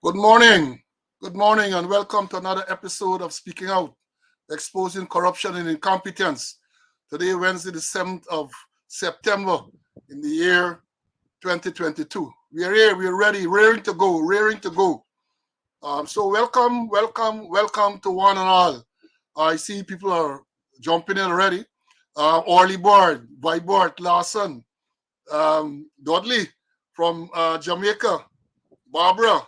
Good morning. Good morning, and welcome to another episode of Speaking Out, exposing corruption and incompetence. Today, Wednesday, the 7th of September in the year 2022. We are here, we are ready, raring to go, raring to go. So, welcome to one and all. I see people are jumping in already. Orly Board, Vibort, Larson, Dudley from Jamaica, Barbara,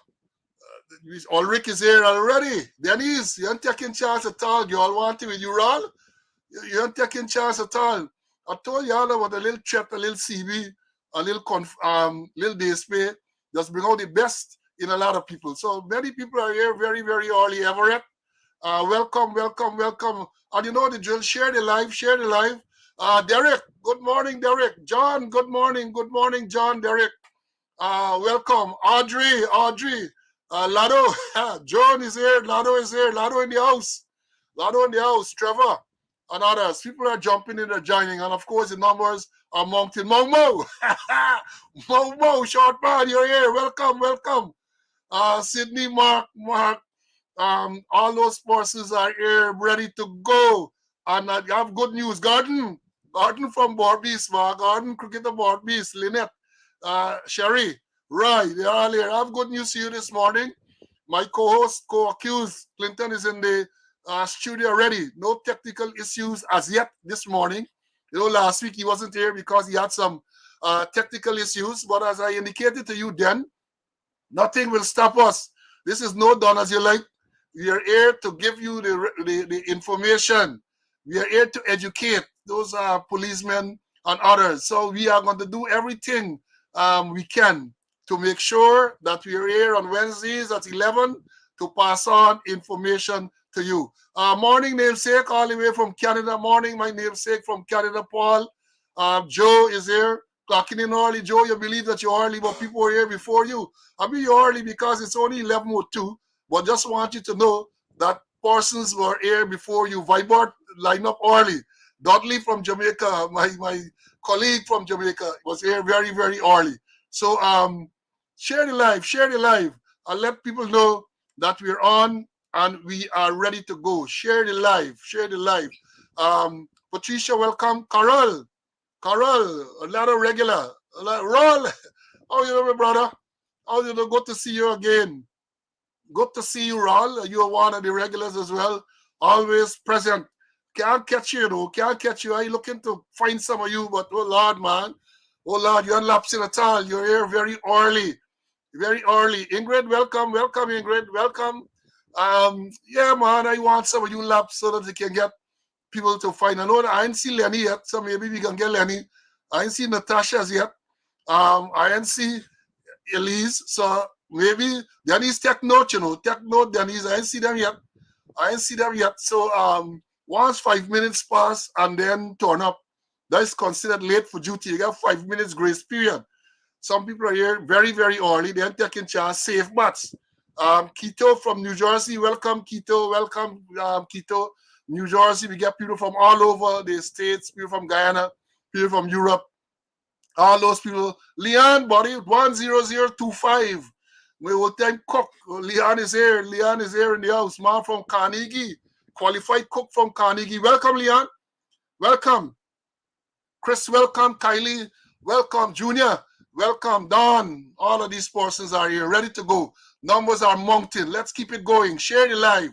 Ulrich is here already. Denise, you ain't taking chance at all. You all want it with you all? You ain't taking chance at all. I told you all about a little chat, a little CB, a little little display. Just bring out the best in a lot of people. So many people are here very, very early, Everett. Welcome. And you know the drill. Share the live, share the live. Derek, good morning, Derek. John, good morning, John, Derek. Welcome, Audrey, Lado, John is here, Lado is here, Lado in the house, Trevor, and others. People are jumping in and joining, and of course the numbers are mounting. Momo, Momo, short man, you're here. Welcome. Sydney, Mark, all those forces are here, ready to go. And I have good news. Gordon from Borbis, Gordon, cricketer Borbis, Lynette, Sherry, Roy, they're all here. I have good news to you this morning. My co-host, co-accused, Clinton is in the studio already. No technical issues as yet this morning. You know, last week he wasn't here because he had some technical issues. But as I indicated to you then, nothing will stop us. This is no done as you like. We are here to give you the information. We are here to educate those policemen and others. So we are going to do everything we can to make sure that we are here on Wednesdays at 11 to pass on information to you. Morning, namesake, all the way from Canada. Morning, my namesake from Canada, Paul. Joe is here. Clocking in early. Joe, you believe that you're early, but people were here before you. I mean, you're early because it's only 11:02, but just want you to know that persons were here before you. Vibert line up early. Dudley from Jamaica, my colleague from Jamaica, was here very, very early. So share the live, and let people know that we're on and we are ready to go. Share the live. Patricia, welcome. Carol, a lot of regular. Roll. How you know, my brother? How you know? Good to see you again. Good to see you, Raul. You are one of the regulars as well. Always present. Can't catch you, though. Can't catch you. I looking to find some of you, but oh Lord, man. Oh Lord, you're not lapsing at all. You're here very early. Very early. Ingrid, welcome, Ingrid. Welcome. Yeah, man, I want some of you laps so that they can get people to find. I know that I ain't see Lenny yet, so maybe we can get Lenny. I ain't see Natasha's yet. I ain't see Elise, so maybe Denise take note, Denise. I ain't see them yet. So once 5 minutes pass and then turn up, that is considered late for duty. You got 5 minutes grace period. Some people are here very, very early. They're taking chance, safe bats. Keto from New Jersey, welcome, Keto. Welcome, Keto. New Jersey, we get people from all over the states, people from Guyana, people from Europe, all those people. Leon, buddy, 10025. We will thank Cook. Leon is here. Leon is here in the house. Man from Carnegie. Qualified cook from Carnegie. Welcome, Leon. Welcome. Chris, welcome. Kylie, welcome. Junior, welcome. Don, all of these persons are here, ready to go. Numbers are mounting. Let's keep it going. Share the live,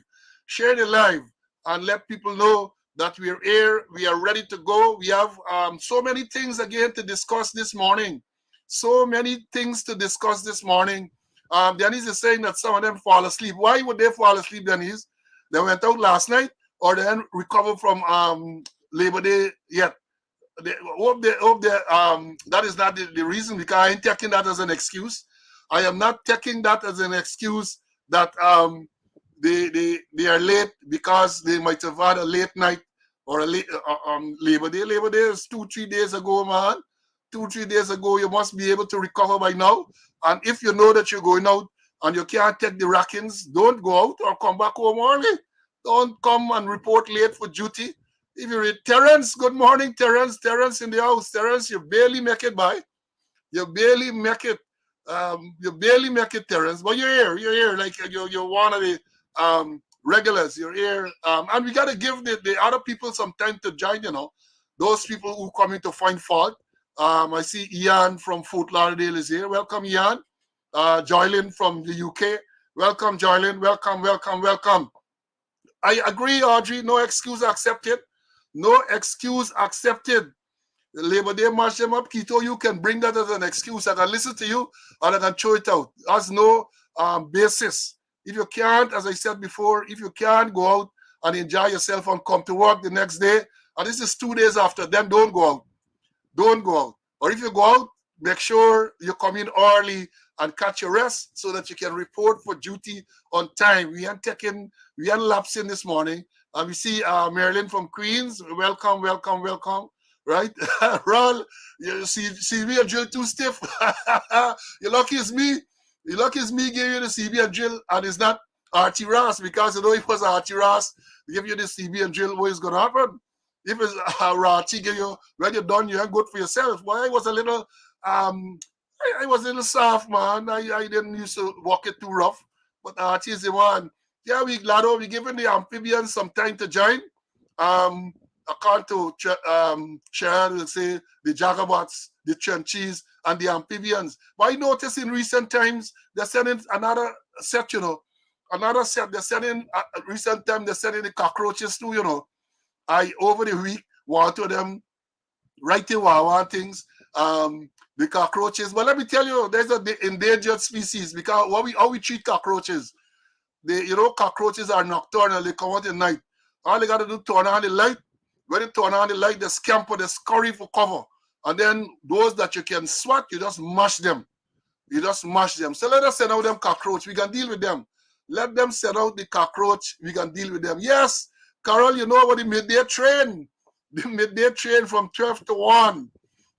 and let people know that we're here. We are ready to go. We have so many things again to discuss this morning. Denise is saying that some of them fall asleep. Why would they fall asleep, Denise? They went out last night or they didn't recover from Labor Day yet. That is not the reason, because I ain't taking that as an excuse. I am not taking that as an excuse that they are late because they might have had a late night or a late Labor Day. Labor Day is 2-3 days ago, man. 2-3 days ago, you must be able to recover by now. And if you know that you're going out and you can't take the rackings, don't go out or come back home early. Don't come and report late for duty. If you read Terrence, good morning, Terrence. Terrence in the house. Terrence, you barely make it by. You barely make it. You barely make it, Terrence, but you're here, like you're one of the regulars. You're here, and we gotta give the other people some time to join. Those people who come in to find fault. I see Ian from Fort Lauderdale is here. Welcome, Ian. Joylyn from the UK. Welcome, Joylyn. Welcome, welcome, welcome. I agree, Audrey. No excuse accepted. No excuse accepted. The Labor Day march them up, Keto, you can bring that as an excuse. I can listen to you and I can throw it out. There's no basis. If you can't, as I said before, if you can't go out and enjoy yourself and come to work the next day, and this is 2 days after, then don't go out. Don't go out. Or if you go out, make sure you come in early and catch your rest so that you can report for duty on time. We ain't lapsing this morning. And we see Marilyn from Queens. Welcome, welcome, welcome. Right? Ron, you see me a drill too stiff. You're lucky it's me. You're lucky it's me giving you the CB and drill, and it's not Archie Ross, because if it was Archie Ross, give you the CB and drill, what is going to happen? If it's Archie give you, when you're done, you ain't good for yourself. Well, I was a little, I was a little soft, man. I didn't used to walk it too rough, but Archie is the one. Yeah, we glad we giving the amphibians some time to join. According to Sharon will say the Jagabots, the Trenchies, and the amphibians. But I noticed in recent times they're sending another set, Another set, they're sending, recent time they're sending the cockroaches too, I, over the week, one of them writing Wawa things, the cockroaches. But let me tell you, there's an endangered species, because how we treat cockroaches. Cockroaches are nocturnal, they come out at night. All they got to do, turn on the light. When you turn on the light, they scamper, they scurry for cover. And then those that you can swat, you just mash them. You just mash them. So let us send out them cockroach. We can deal with them. Let them send out the cockroach. We can deal with them. Yes, Carol, you know about the midday train. The midday train from 12 to 1.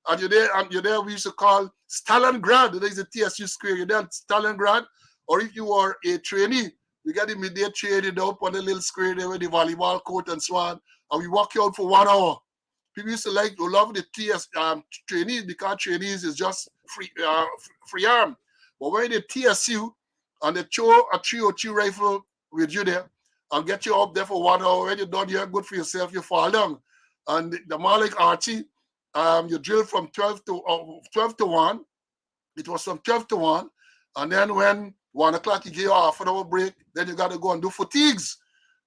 And you're there, we used to call Stalingrad. There's a TSU square. You're there at Stalingrad. Or if you are a trainee, you get the midday train up on the little square there with the volleyball court and so on. And we walk you out for 1 hour. People used to love the trainees, because trainees is just free arm. But when the TSU and they throw a 302 rifle with you there and get you up there for 1 hour, when you're done, you're good for yourself, you fall down. And the more like Archie, you drill from 12 to 1. It was from 12 to 1. And then when 1 o'clock, you get your half an hour break, then you got to go and do fatigues.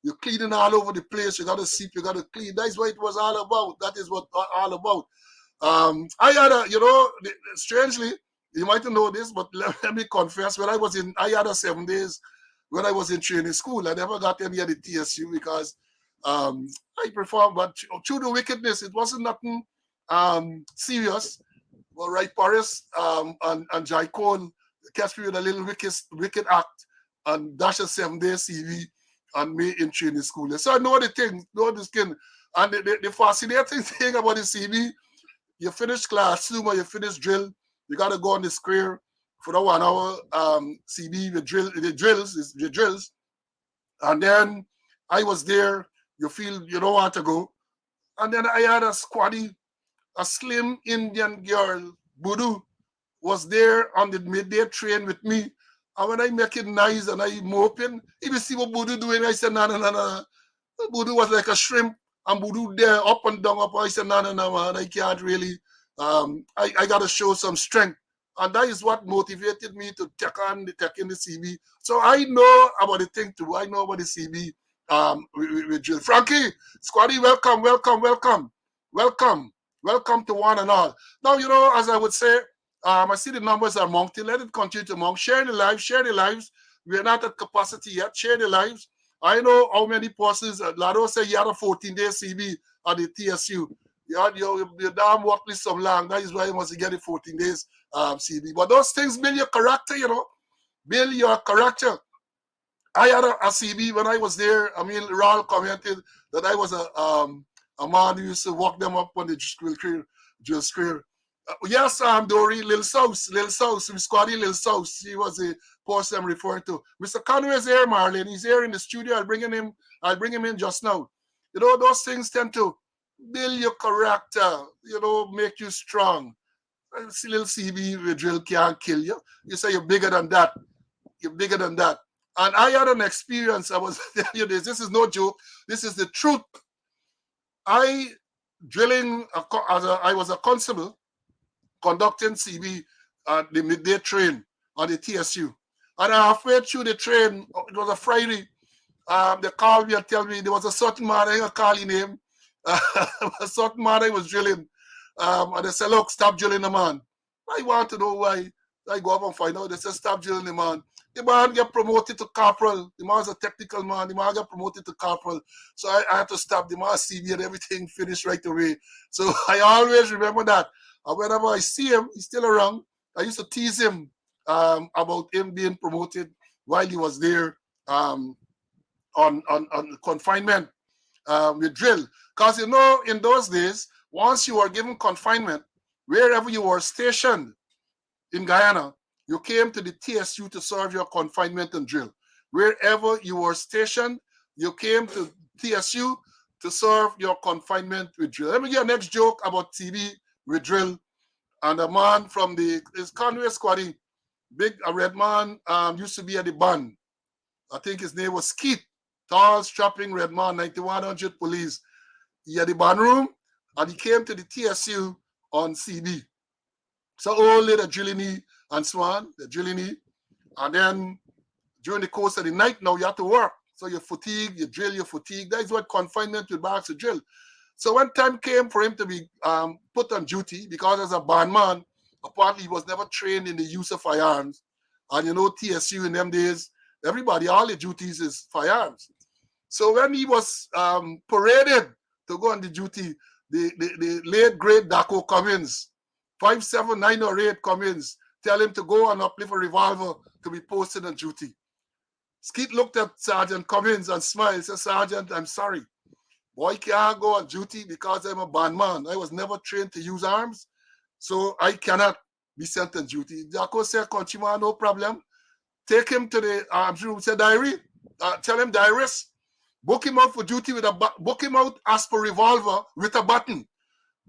You're cleaning all over the place. You got to sweep. You got to clean. That's what it was all about. That is what all about. I had strangely, you might not know this, but let me confess, I had a 7 days when I was in training school. I never got any of the TSU because I performed, but through the wickedness, it wasn't nothing serious. Well, right, Paris and Jai Cole catch me with a little wicked act and dash a 7 day CV and me in training school. So I know the thing, know this thing. And the fascinating thing about the CB, you finish classroom or you finish drill, you got to go on the square for the 1 hour CB, the drills. And then I was there, you feel you don't want to go. And then I had a squaddy, a slim Indian girl, Budu, was there on the midday train with me. And when I make it nice and I moping, if you see what Budu doing, I said, no. Budu was like a shrimp, and Budu there, up and down, up. I said, no, man, I can't really. I got to show some strength. And that is what motivated me to take in the CB. So I know about the thing too. I know about the CB with Jill. Frankie, Squaddy, welcome to one and all. Now, as I would say, I see the numbers are mounting. Let it continue to mount. Share the lives. We are not at capacity yet. Share the lives. I know how many persons. Lado said you had a 14-day CB at the TSU. You damn work this so long. That is why you must get the 14 days CB. But those things build your character, Build your character. I had a CB when I was there. I mean, Raul commented that I was a man who used to walk them up on the drill square. Yes, Dory, Lil South, Squaddy Lil South. He was the person I'm referring to. Mr. Conway is here, Marlon. He's here in the studio. I'll bring him in just now. Those things tend to build your character, make you strong. See little CB with drill can't kill you. You say you're bigger than that. You're bigger than that. And I had an experience. I was telling you this. This is no joke. This is the truth. I drilling I was a constable conducting CB at the midday train on the TSU. And halfway through the train, it was a Friday. They called me and tell me there was a certain man, I ain't call his name. A certain man I was drilling. And they said, look, stop drilling the man. I want to know why. I go up and find out. They said, stop drilling the man. The man get promoted to corporal. The man's a technical man. The man get promoted to corporal. So I had to stop. The man see me and everything finished right away. So I always remember that. And whenever I see him, he's still around. I used to tease him about him being promoted while he was there on confinement with drill. Because, you know, in those days, once you were given confinement, wherever you were stationed in Guyana, you came to the TSU to serve your confinement and drill. Wherever you were stationed, you came to TSU to serve your confinement with drill. Let me get a next joke about TB with drill. And a man from his Conway Squaddy, big a red man, used to be at the band. I think his name was Skeet. Tall, strapping red man, 9100 police. He had the band room and he came to the TSU on CB. So only the drilling and Swan, the drilling. And then during the course of the night, now you have to work. So you're fatigued, you drill, you're fatigued. That is what confinement with barracks to drill. So when time came for him to be put on duty, because as a bandman, apparently he was never trained in the use of firearms. And you know, TSU in them days, everybody, all the duties is firearms. So when he was paraded to go on the duty, the late great Daco Cummins, 57908 Cummins, tell him to go and uplift a revolver to be posted on duty. Skeet looked at Sergeant Cummins and smiled. Said, Sergeant, I'm sorry. Boy can't go on duty because I'm a bandman. I was never trained to use arms, so I cannot be sent on duty. Daco said, countryman, no problem. Take him to the arms room. Say, diary. Tell him, diarist. Book him out for duty with book him out as per revolver with a button.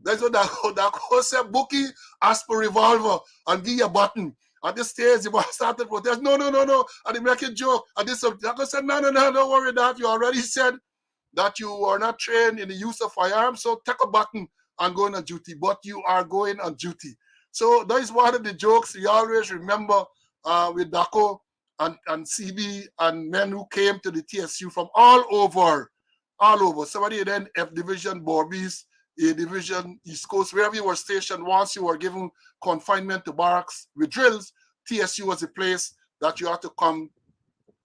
That's what that said. Book him as per revolver and give you a button. At this stage, he started protest. No. And he make a joke. And this that said, no, don't worry that you already said that you are not trained in the use of firearms. So take a button and go on duty. But you are going on duty. So that is one of the jokes we always remember with Daco and CB and men who came to the TSU from all over. Somebody then F Division, Borbies, A Division, East Coast, wherever you were stationed, once you were given confinement to barracks with drills, TSU was a place that you had to come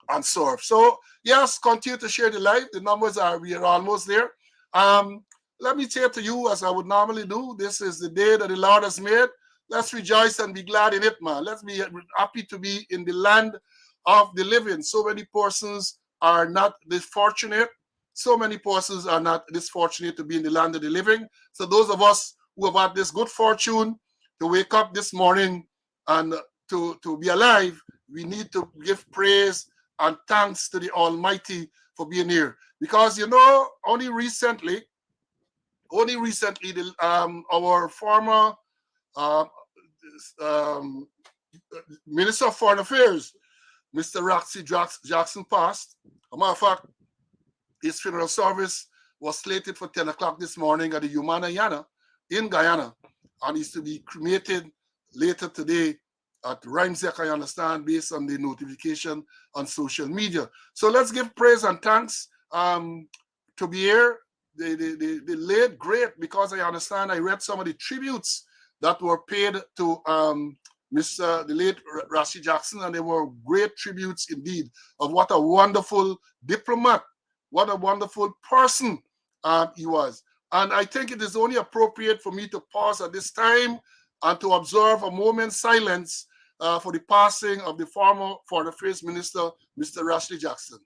and serve. So yes, continue to share the live. The numbers we are almost there. Let me say to you, as I would normally do, this is the day that the Lord has made. Let's rejoice and be glad in it, man. Let's be happy to be in the land of the living. So many persons are not this fortunate. So many persons are not this fortunate to be in the land of the living. So those of us who have had this good fortune to wake up this morning and to be alive, we need to give praise and thanks to the Almighty for being here. Because, you know, only recently, our former uh, um, Minister of Foreign Affairs, Mr. Roxy Jackson, passed. As a matter of fact, his funeral service was slated for 10 o'clock this morning at the Humana Yana in Guyana, and is to be cremated later today at Rhymesec, I understand, based on the notification on social media. So let's give praise and thanks to be here. The late great, because I understand I read some of the tributes that were paid to the late Rashi Jackson, and they were great tributes indeed of what a wonderful diplomat, what a wonderful person he was. And I think it is only appropriate for me to pause at this time and to observe a moment's silence for the passing of the former Foreign Affairs Minister, Mr. Rashley Jackson.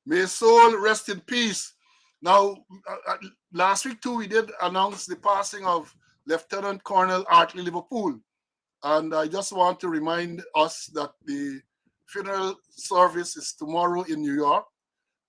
May his soul rest in peace. Now, last week too, we did announce the passing of Lieutenant Colonel Artley Liverpool. And I just want to remind us that the funeral service is tomorrow in New York,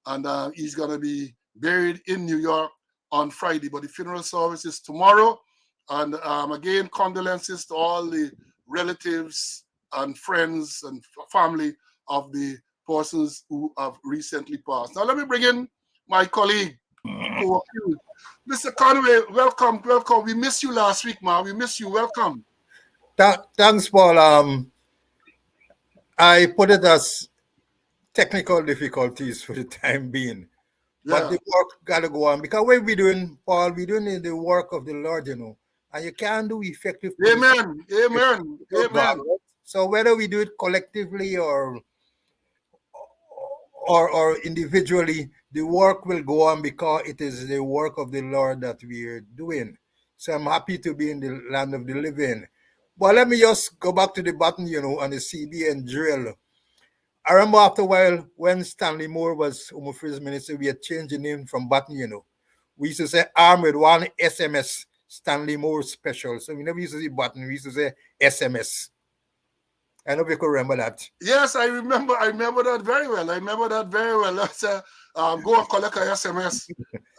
and he's going to be buried in New York on Friday. But the funeral service is tomorrow. And again, condolences to all the relatives and friends and family of the persons who have recently passed. Now, let me bring in my colleague, Mr. Conway. Welcome, welcome. We missed you last week, man. We missed you. Welcome. Thanks, Paul. I put it as technical difficulties for the time being, but Yeah. the work got to go on because what we doing, Paul, we doing the work of the Lord, and you can't do effective police Amen. Amen. without God. Amen. Right? So whether we do it collectively or individually, the work will go on because it is the work of the Lord that we are doing. So I'm happy to be in the land of the living. But let me just go back to the button, on the CBN drill. I remember after a while when Stanley Moore was Home Affairs Minister, we had changed the name from button. We used to say armed with one SMS, Stanley Moore special. So we never used to say button, we used to say SMS. I know if you could remember that. Yes, I remember. I remember that very well. I remember that very well. That's go and collect a SMS.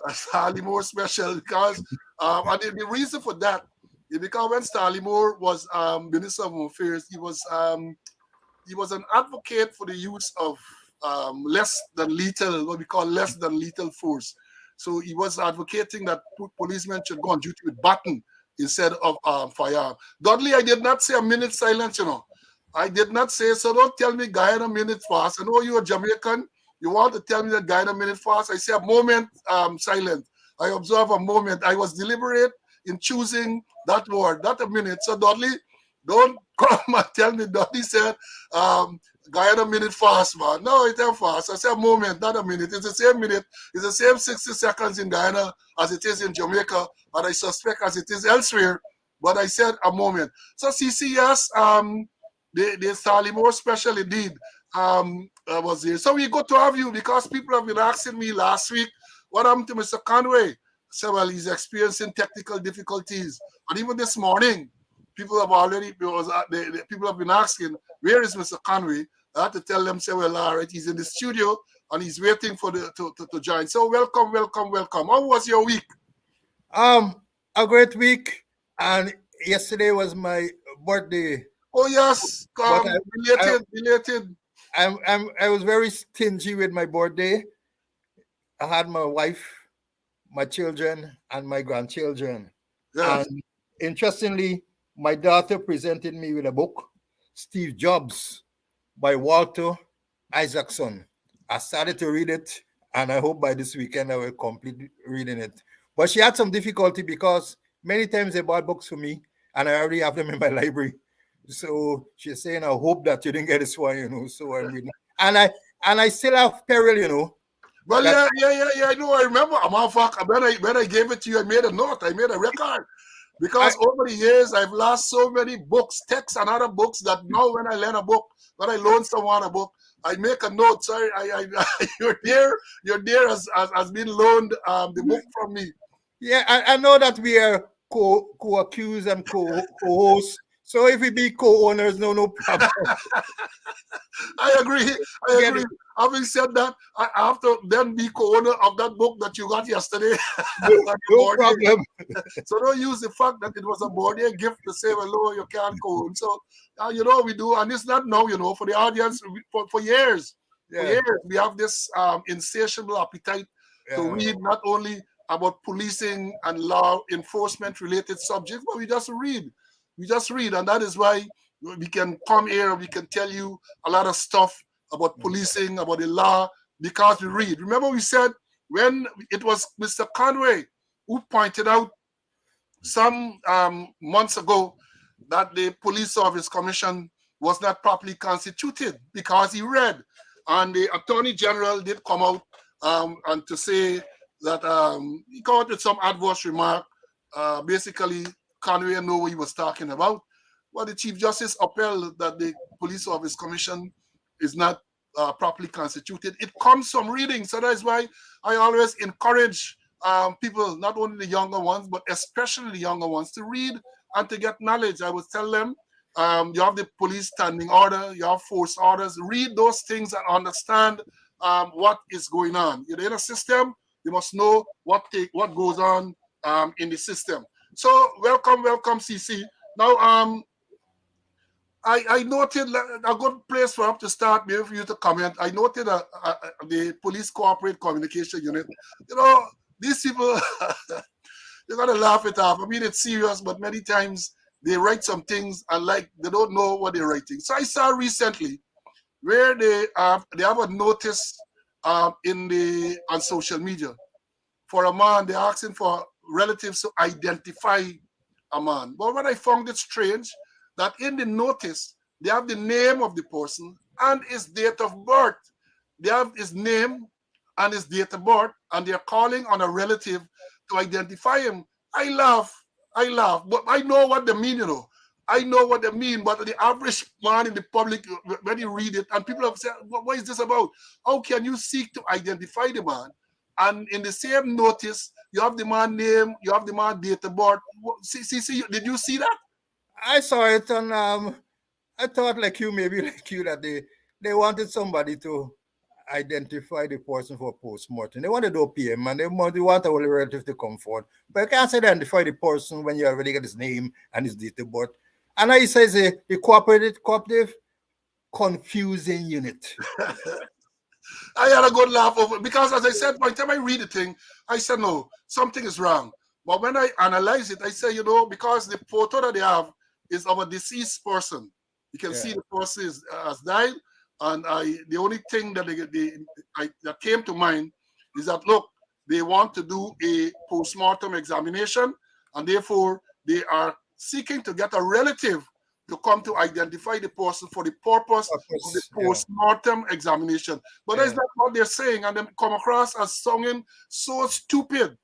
Stanley Moore special because and the reason for that is because when Stanley Moore was Minister of Home Affairs, he was an advocate for the use of less than lethal, what we call less than lethal force. So he was advocating that policemen should go on duty with baton instead of firearm. Dudley, I did not say a minute silence, I did not say, so don't tell me Guyana minute fast. I know you're a Jamaican. You want to tell me that Guyana minute fast. I say a moment silent. I observe a moment. I was deliberate in choosing that word, not a minute. So Dudley, don't come and tell me Dudley said Guyana minute fast, man. No, it ain't fast. I say a moment, not a minute. It's the same minute. It's the same 60 seconds in Guyana as it is in Jamaica, and I suspect as it is elsewhere. But I said a moment. So CCS, the Stanley Moore special indeed was there. So we got to have you because people have been asking me last week, what happened to Mr. Conway? I said, well, he's experiencing technical difficulties. And even this morning, people have already, people have been asking, where is Mr. Conway? I had to tell them, say, well, all right, he's in the studio and he's waiting for to join. So welcome, welcome, welcome. How was your week? A great week, and yesterday was my birthday. Oh yes, But belated. I was very stingy with my birthday. I had my wife, my children, and my grandchildren. Yes. And interestingly, my daughter presented me with a book, Steve Jobs by Walter Isaacson. I started to read it, and I hope by this weekend I will complete reading it. But she had some difficulty because many times they bought books for me, and I already have them in my library. So she's saying, "I hope that you didn't get this one." So I'm reading, and I still have peril. Well, That yeah. I know. I remember. I'm off. When I gave it to you, I made a note. I made a record I, because over the years I've lost so many books, texts, and other books that now when I learn a book, when I loan someone a book, I make a note. Sorry, you're there has been loaned the book from me. yeah, I know that we are co-accused and co-hosts. So if we be co-owners, no problem. I agree. I Get agree. it? Having said that, I have to then be co-owner of that book that you got yesterday. No problem. So don't use the fact that it was a birthday gift to say, well, no, you can't go. So, we do, and it's not now, for the audience, for years. For Yeah, years, we have this insatiable appetite to yeah. read not only about policing and law enforcement related subjects, but we just read. We just read, and that is why we can come here, we can tell you a lot of stuff about policing, about the law, because we read. Remember, we said when it was Mr. Conway who pointed out some months ago that the Police Service Commission was not properly constituted because he read. And the Attorney General did come out and to say that he came out with some adverse remark. Basically, Conway knew what he was talking about. Well, the Chief Justice upheld that the Police Service Commission is not properly constituted. It comes from reading. So that's why I always encourage people, not only the younger ones, but especially the younger ones, to read and to get knowledge. I would tell them, you have the police standing order, you have force orders. Read those things and understand what is going on. You're in a system, you must know what goes on in the system. So welcome, CC. Now, I noted a good place for us to start, maybe for you to comment. I noted the police corporate communication unit. You know, these people, you gotta laugh it off. I mean, it's serious, but many times they write some things and like they don't know what they're writing. So I saw recently where they have a notice on social media for a man. They're asking for relatives to identify a man. But what I found it strange that in the notice they have the name of the person and his date of birth. They have his name and his date of birth, and they're calling on a relative to identify him. I laugh, but I know what they mean, you know. I know what they mean, but the average man in the public, when you read it, and people have said, what is this about? How can you seek to identify the man? And in the same notice, you have the man name, you have the man date of birth. See, did you see that? I saw it, and I thought like you, maybe like you, that they wanted somebody to identify the person for post-mortem. They wanted OPM, and they want a relative to come forward. But you can't identify the person when you already got his name and his date of birth. And I says the cooperative confusing unit. I had a good laugh over it because, as I said, by the time I read the thing, I said, no, something is wrong. But when I analyze it, I say, you know, because the photo that they have is of a deceased person. You can see the person has died. And the only thing that that came to mind is that, look, they want to do a post-mortem examination, and therefore they are seeking to get a relative to come to identify the person for the purpose of the post-mortem examination. But that's not what they're saying, and they come across as sounding so stupid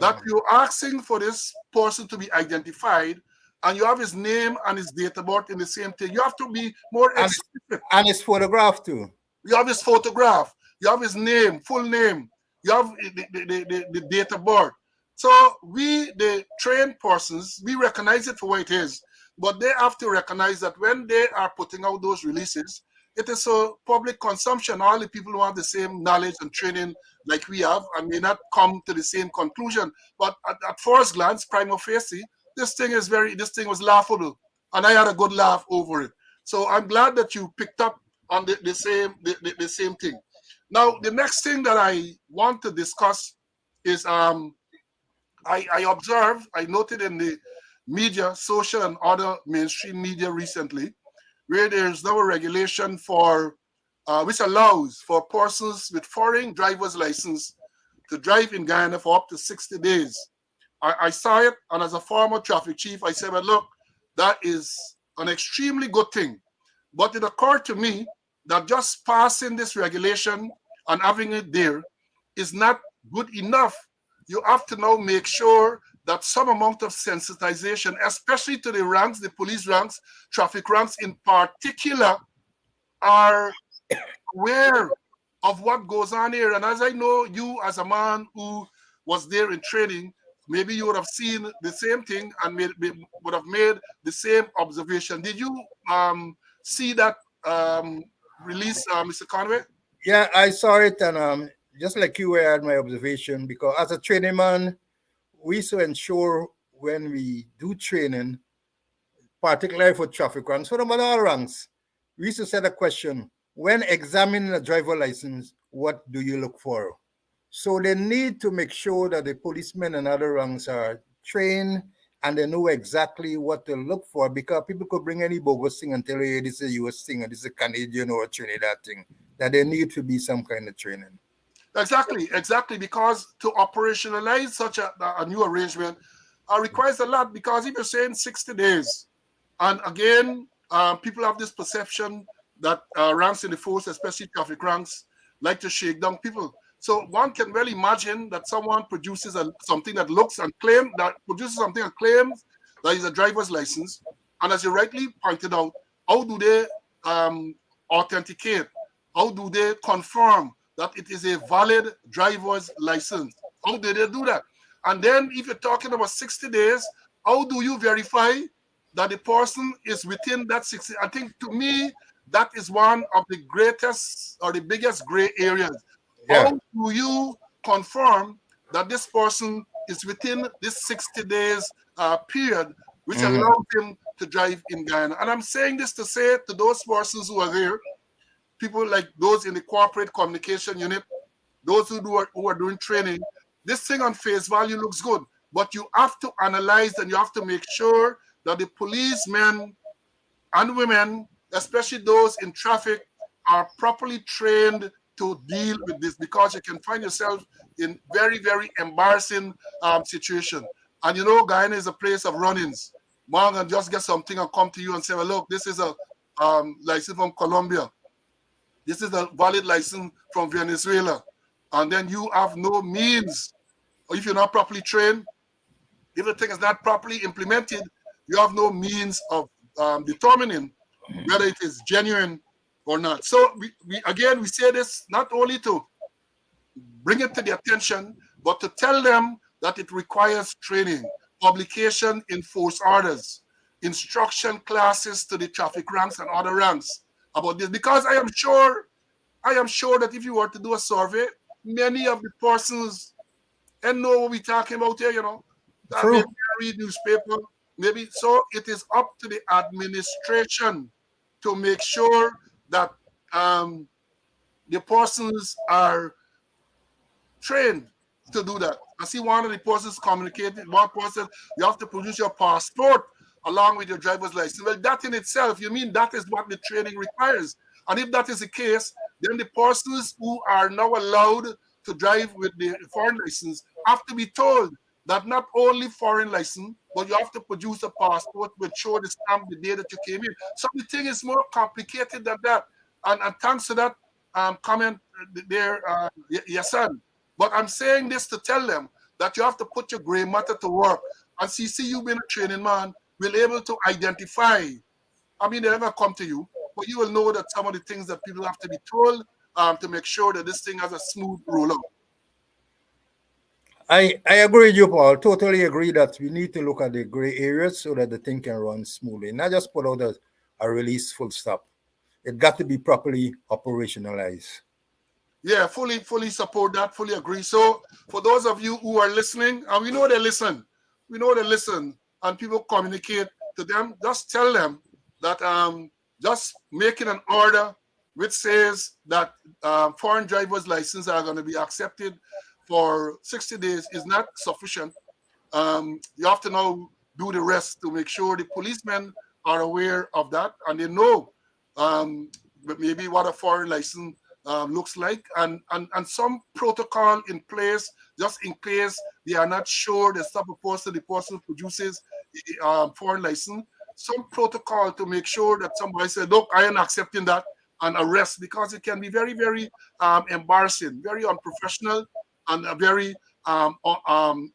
that you're asking for this person to be identified, and you have his name and his date of birth in the same thing. You have to be more explicit. And his photograph too. You have his photograph. You have his name, full name. You have the date of birth. So we, the trained persons, we recognize it for what it is. But they have to recognize that when they are putting out those releases, it is for public consumption. All the people who have the same knowledge and training like we have and may not come to the same conclusion. But at first glance, prima facie, this thing was laughable. And I had a good laugh over it. So I'm glad that you picked up on the same thing. Now, the next thing that I want to discuss is I noted in the media, social and other mainstream media recently, where there's now a regulation for which allows for persons with foreign driver's license to drive in Guyana for up to 60 days. I saw it, and as a former traffic chief, I said, well, look, that is an extremely good thing. But it occurred to me that just passing this regulation and having it there is not good enough. You have to now make sure that some amount of sensitization, especially to the ranks, the police ranks, traffic ranks in particular, are aware of what goes on here. And as I know, you as a man who was there in training, maybe you would have seen the same thing and would have made the same observation. Did you see that release, Mr. Conway? Yeah, I saw it, and just like you were at my observation, because as a training man, we used to ensure when we do training, particularly for traffic ranks, for the all ranks, we used to set a question: when examining a driver license, what do you look for? So they need to make sure that the policemen and other ranks are trained and they know exactly what to look for, because people could bring any bogus thing and tell you, hey, this is a US thing or this is a Canadian or a Trinidad thing, that there need to be some kind of training. Exactly, because to operationalize such a new arrangement requires a lot, because if you're saying 60 days, and again, people have this perception that ranks in the force, especially traffic ranks, like to shake down people. So one can well imagine that someone produces something that looks and claims that is a driver's license, and as you rightly pointed out, how do they authenticate How do they confirm that it is a valid driver's license? How do they do that? And then if you're talking about 60 days, how do you verify that the person is within that 60? I think to me, that is one of the greatest or the biggest gray areas. How Yeah. do you confirm that this person is within this 60 days period, which Mhm. allows him to drive in Guyana? And I'm saying this to say to those persons who are there, people like those in the corporate communication unit, those who are doing training, this thing on face value looks good, but you have to analyze and you have to make sure that the policemen and women, especially those in traffic, are properly trained to deal with this, because you can find yourself in very, very embarrassing situation. And you know, Guyana is a place of run-ins. One can just get something and come to you and say, well, look, this is a license from Colombia. This is a valid license from Venezuela. And then you have no means, or if you're not properly trained, if the thing is not properly implemented, you have no means of determining whether it is genuine or not. So we say this not only to bring it to the attention, but to tell them that it requires training, publication in force orders, instruction classes to the traffic ranks and other ranks about this. Because I am sure that if you were to do a survey, many of the persons and know what we're talking about here, that maybe True. I read newspaper, maybe. So it is up to the administration to make sure that um, the persons are trained to do that. I see one of the persons communicating, one person, you have to produce your passport along with your driver's license. Well, that in itself, you mean that is what the training requires. And if that is the case, then the persons who are now allowed to drive with the foreign license have to be told that not only foreign license, but you have to produce a passport which show the stamp the day that you came in. So the thing is more complicated than that. And thanks to that comment there, yes, son. But I'm saying this to tell them that you have to put your gray matter to work. And CC, you being a training man, will able to identify. I mean, they never come to you, but you will know that some of the things that people have to be told to make sure that this thing has a smooth rollout. I agree with you, Paul. Totally agree that we need to look at the gray areas so that the thing can run smoothly. Not just put out a release full stop. It got to be properly operationalized. Yeah, fully support that, fully agree. So for those of you who are listening, and we know they listen, and people communicate to them, just tell them that just making an order which says that foreign driver's license are going to be accepted for 60 days is not sufficient. You have to now do the rest to make sure the policemen are aware of that and they know um, maybe what a foreign license looks like, and some protocol in place just in case they are not sure the type of person the person produces foreign license. Some protocol to make sure that somebody said, "Look, I am accepting that," and arrest, because it can be very, very embarrassing, very unprofessional, and very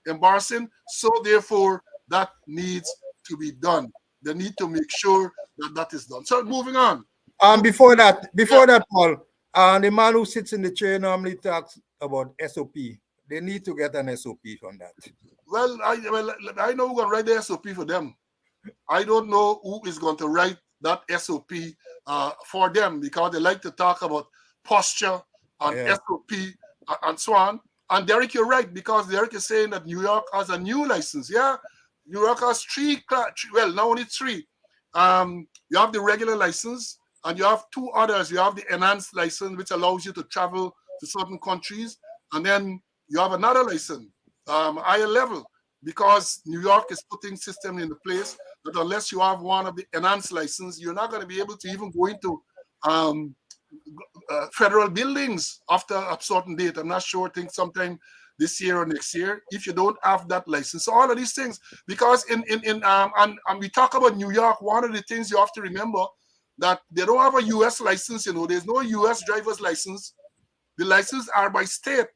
embarrassing. So therefore, that needs to be done. They need to make sure that that is done. So moving on. Yeah. Before that, Paul, the man who sits in the chair normally talks about SOP. They need to get an SOP on that. Well, I know who's gonna write the SOP for them. I don't know who is going to write that SOP for them, because they like to talk about posture and Yeah. SOP and so on. And Derek, you're right, because Derek is saying that New York has a new license. Yeah, New York has well, not only three. You have the regular license, and you have two others. You have the enhanced license, which allows you to travel to certain countries, and then you have another license, higher level, because New York is putting system in place that unless you have one of the enhanced license, you're not going to be able to even go into um, federal buildings after a certain date. I'm not sure, I think sometime this year or next year, if you don't have that license. So all of these things, because and we talk about New York, one of the things you have to remember that they don't have a US license, there's no US driver's license. The licenses are by state.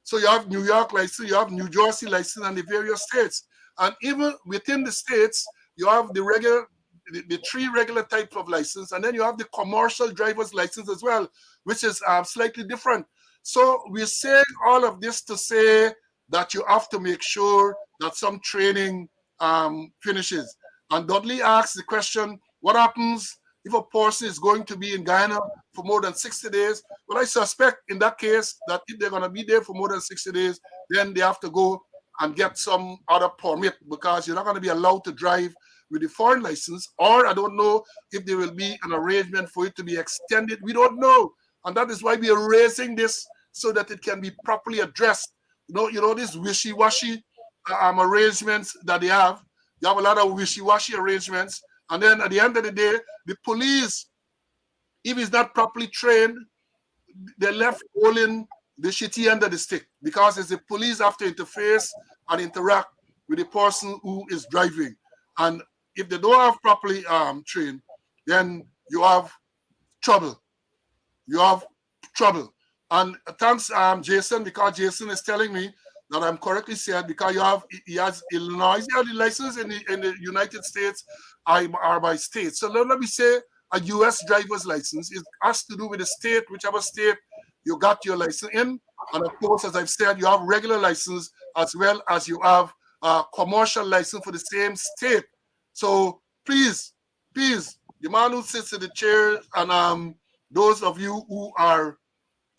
So you have New York license, you have New Jersey license, and the various states. And even within the states, you have the regular the three regular types of license, and then you have the commercial driver's license as well, which is slightly different. So we're saying all of this to say that you have to make sure that some training finishes. And Dudley asks the question, what happens if a person is going to be in Guyana for more than 60 days? Well, I suspect in that case that if they're going to be there for more than 60 days, then they have to go and get some other permit, because you're not going to be allowed to drive with the foreign license. Or I don't know if there will be an arrangement for it to be extended. We don't know. And that is why we are raising this, so that it can be properly addressed. These wishy-washy arrangements that they have. You have a lot of wishy-washy arrangements. And then at the end of the day, the police, if it's not properly trained, they're left holding the shitty end of the stick, because it's the police have to interface and interact with the person who is driving. And if they don't have properly trained, then you have trouble. You have trouble. And thanks, Jason, because Jason is telling me that I'm correctly said, because he has Illinois, he has the license in the United States are by state. So let me say a U.S. driver's license. It has to do with the state, whichever state you got your license in. And of course, as I've said, you have regular license as well as you have commercial license for the same state. So please, the man who sits in the chair, and those of you who are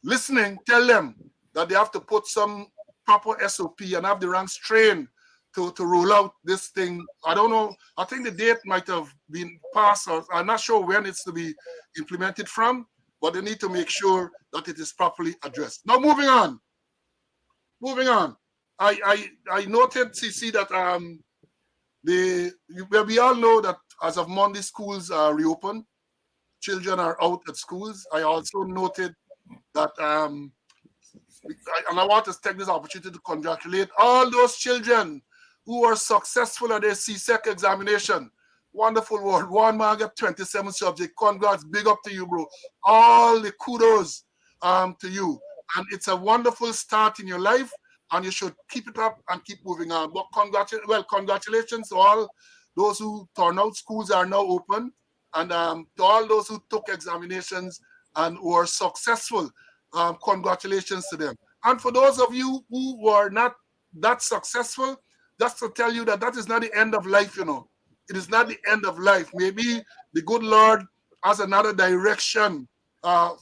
listening, tell them that they have to put some proper SOP and have the ranks trained to roll out this thing. I don't know. I think the date might have been passed, or I'm not sure when it's to be implemented from, but they need to make sure that it is properly addressed. Now, moving on. I noted, CC, that we all know that as of Monday, schools are reopened. Children are out at schools. I also noted that, and I want to take this opportunity to congratulate all those children who are successful at their CSEC examination. Wonderful work. One man got 27 subjects. Congrats. Big up to you, bro. All the kudos to you. And it's a wonderful start in your life, and you should keep it up and keep moving on. But congratulations to all those who turned out. Schools are now open. And to all those who took examinations and were successful, congratulations to them. And for those of you who were not that successful, just to tell you that that is not the end of life, It is not the end of life. Maybe the good Lord has another direction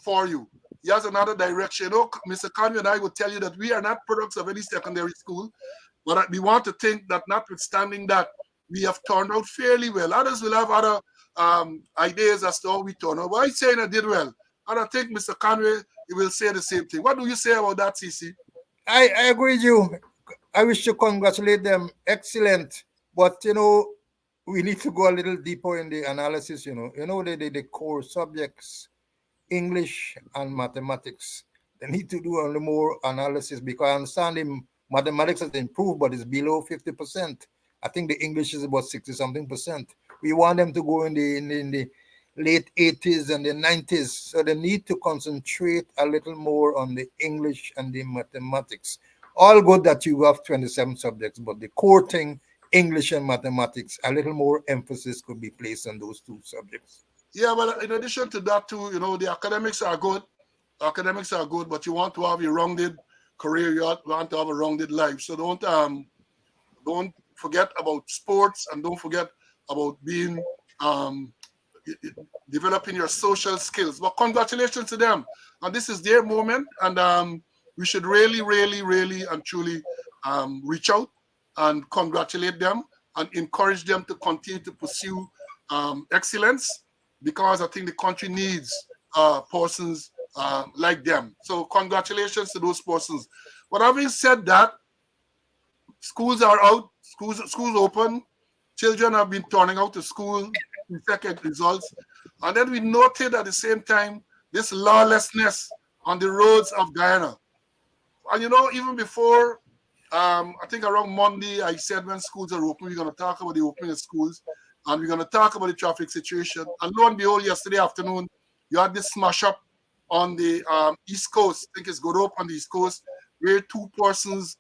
for you. He has another direction. Mr. Conway and I will tell you that we are not products of any secondary school, but we want to think that notwithstanding that, we have turned out fairly well. Others will have other ideas as to how we turn out. But I'm saying I did well. And I think Mr. Conway, he will say the same thing. What do you say about that, CC? I agree with you. I wish to congratulate them. Excellent. But, we need to go a little deeper in the analysis, the core subjects, English and mathematics. They need to do a little more analysis, because I understand mathematics has improved, but it's below 50%. I think the English is about 60-something%. We want them to go in the late 80s and the 90s. So they need to concentrate a little more on the English and the mathematics. All good that you have 27 subjects, but the core thing, English and mathematics, a little more emphasis could be placed on those two subjects. Yeah, but in addition to that too, the academics are good. Academics are good, but you want to have a rounded career. You want to have a rounded life. So don't forget about sports, and don't forget about being developing your social skills. But congratulations to them. And this is their moment, and we should really, really, really and truly reach out and congratulate them and encourage them to continue to pursue excellence, because I think the country needs persons like them. So congratulations to those persons. But having said that, schools are out, schools open, children have been turning out to school, second results. And then we noted at the same time this lawlessness on the roads of Guyana. And even before, I think around Monday, I said when schools are open, we're going to talk about the opening of schools, and we're going to talk about the traffic situation. And lo and behold, yesterday afternoon, you had this smash up on the East Coast. I think it's Godop on the East Coast, where 2 persons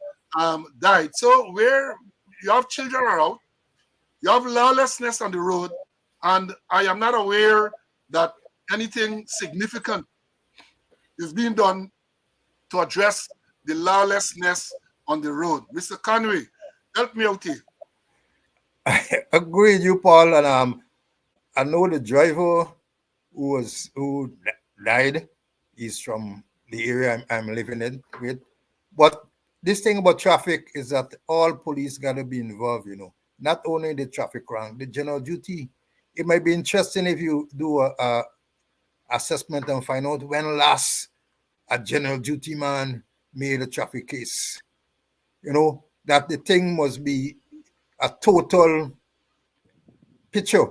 died. So where you have children are out, you have lawlessness on the road, And I am not aware that anything significant is being done to address the lawlessness on the road. Mr. Conway, help me out here. Agree with you, Paul. And I know the driver who died is from the area I'm living in with. But this thing about traffic is that all police gotta be involved, Not only the traffic rank, the general duty. It might be interesting if you do a assessment and find out when last a general duty man made a traffic case. That the thing must be a total picture.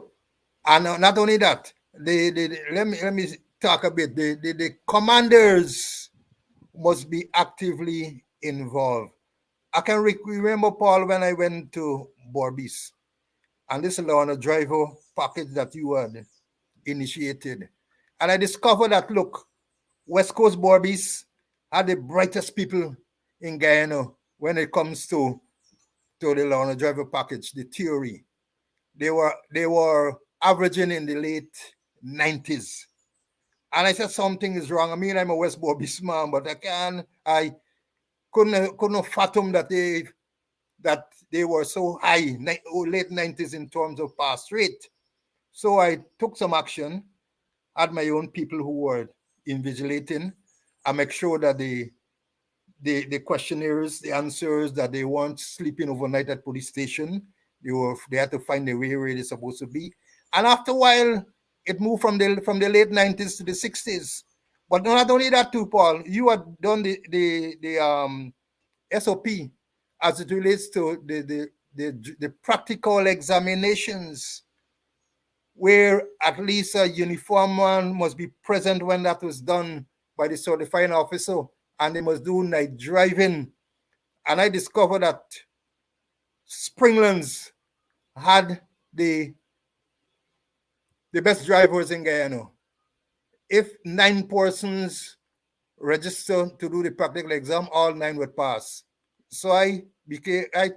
And not only that, let me talk a bit. The commanders must be actively involved. I can remember, Paul, when I went to Borbis, and this is on a driver package that you had initiated, and I discovered that, look, West Coast Borbis are the brightest people in Guyana when it comes to the Lorna driver package, the theory. They were averaging in the late 90s. And I said something is wrong. I mean, I'm a West Borbis man, but I couldn't fathom that they were so high, late 90s in terms of pass rate. So I took some action, had my own people who were invigilating. I make sure that the questionnaires, the answers, that they weren't sleeping overnight at police station. They had to find the way where they're supposed to be. And after a while, it moved from the late 90s to the 60s. But not only that too, Paul, you had done the SOP as it relates to the practical examinations, where at least a uniform man must be present when that was done by the certifying officer, and they must do night driving. And I discovered that Springlands had the the best drivers in Guyana. If 9 persons register to do the practical exam, all 9 would pass. So I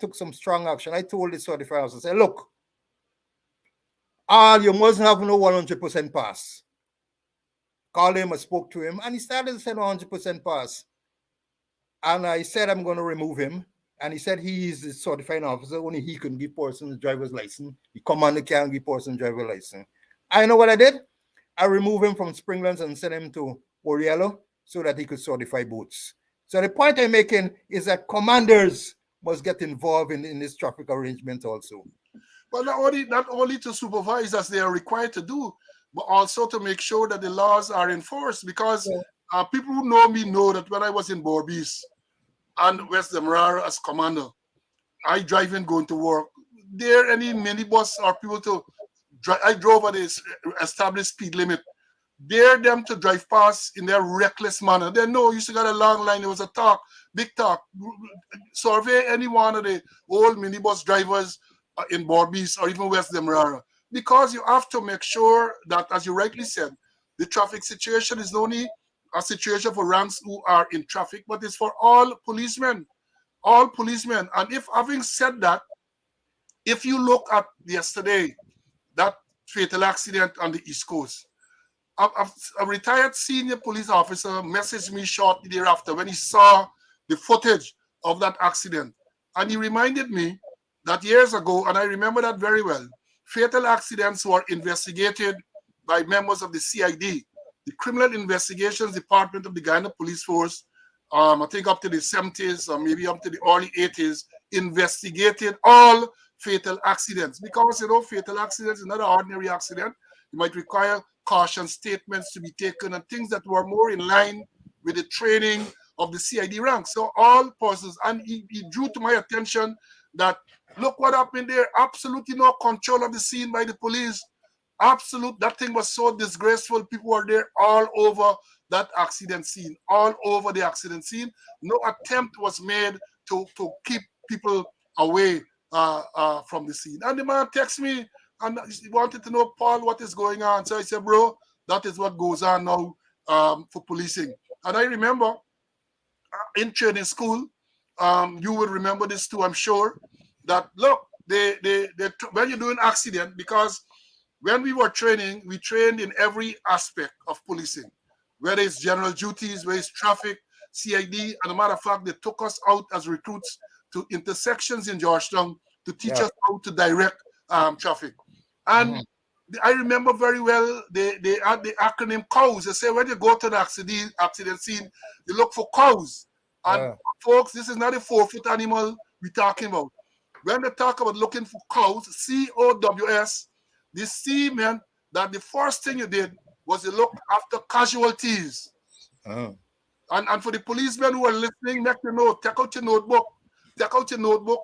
took some strong action. I told the certifier, I said, look, you must have no 100% pass. Called him, I spoke to him, and he started to say 100% pass. And I said, I'm going to remove him. And he said he is the certifying officer. Only he can give persons driver's license. The commander can't give person driver's license. I know what I did. I removed him from Springlands and sent him to Oriello so that he could certify boats. So the point I'm making is that commanders must get involved in this traffic arrangement also. But not only to supervise as they are required to do, but also to make sure that the laws are enforced. Because people who know me know that when I was in Borbis and West Demerara as commander, I drive in going to work. There any minibus or people to drive? I drove at the established speed limit. Dare them to drive past in their reckless manner. They know you still got a long line. There was a talk, big talk. Survey any one of the old minibus drivers in Borbis or even West Demerara. Because you have to make sure that, as you rightly said, the traffic situation is not only a situation for ranks who are in traffic, but it's for all policemen. All policemen. And if, having said that, if you look at yesterday, that fatal accident on the East Coast, a retired senior police officer messaged me shortly thereafter when he saw the footage of that accident. And he reminded me that years ago, and I remember that very well, fatal accidents were investigated by members of the CID, the Criminal Investigations Department of the Guyana Police Force. I think up to the 70s or maybe up to the early 80s, investigated all fatal accidents, because fatal accidents is not an ordinary accident. You might require caution statements to be taken and things that were more in line with the training of the CID rank. So all persons, and he drew to my attention that, look what happened there. Absolutely no control of the scene by the police. Absolute, that thing was so disgraceful. People were there all over that accident scene, all over the accident scene. No attempt was made to keep people away from the scene. And the man texted me and he wanted to know, Paul, what is going on? So I said, bro, that is what goes on now for policing. And I remember in training school, you will remember this too, I'm sure, that look, when you do an accident, because when we were training, we trained in every aspect of policing, whether it's general duties, whether it's traffic, CID. And a matter of fact, they took us out as recruits to intersections in Georgetown to teach Yeah. us how to direct traffic. Mhm. And I remember very well they had the acronym COWS. They say when you go to the accident scene, you look for COWS. And Yeah. folks, this is not a 4-foot animal we're talking about. When they talk about looking for COWS, COWS, this C meant that the first thing you did was you look after casualties. Uh, And for the policemen who are listening, make your note, take out your notebook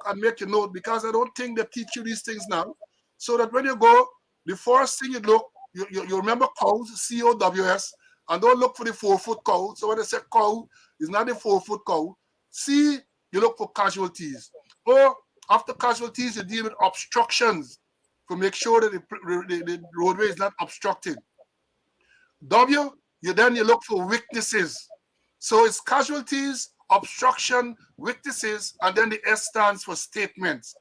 and make your note, because I don't think they teach you these things now. So that when you go, the first thing you look, you remember cows, COWS, and don't look for the 4-foot cow. So when they say cow, it's not a 4-foot cow. C, you look for casualties. Or after casualties, you deal with obstructions to make sure that the roadway is not obstructed. W, you look for weaknesses. So it's casualties, obstruction, weaknesses, and then the S stands for statements.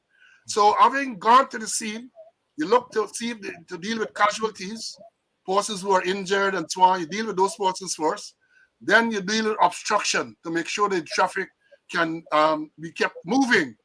So having gone to the scene, you look to see to deal with casualties, persons who are injured and so on. You deal with those persons first. Then you deal with obstruction to make sure the traffic can be kept moving.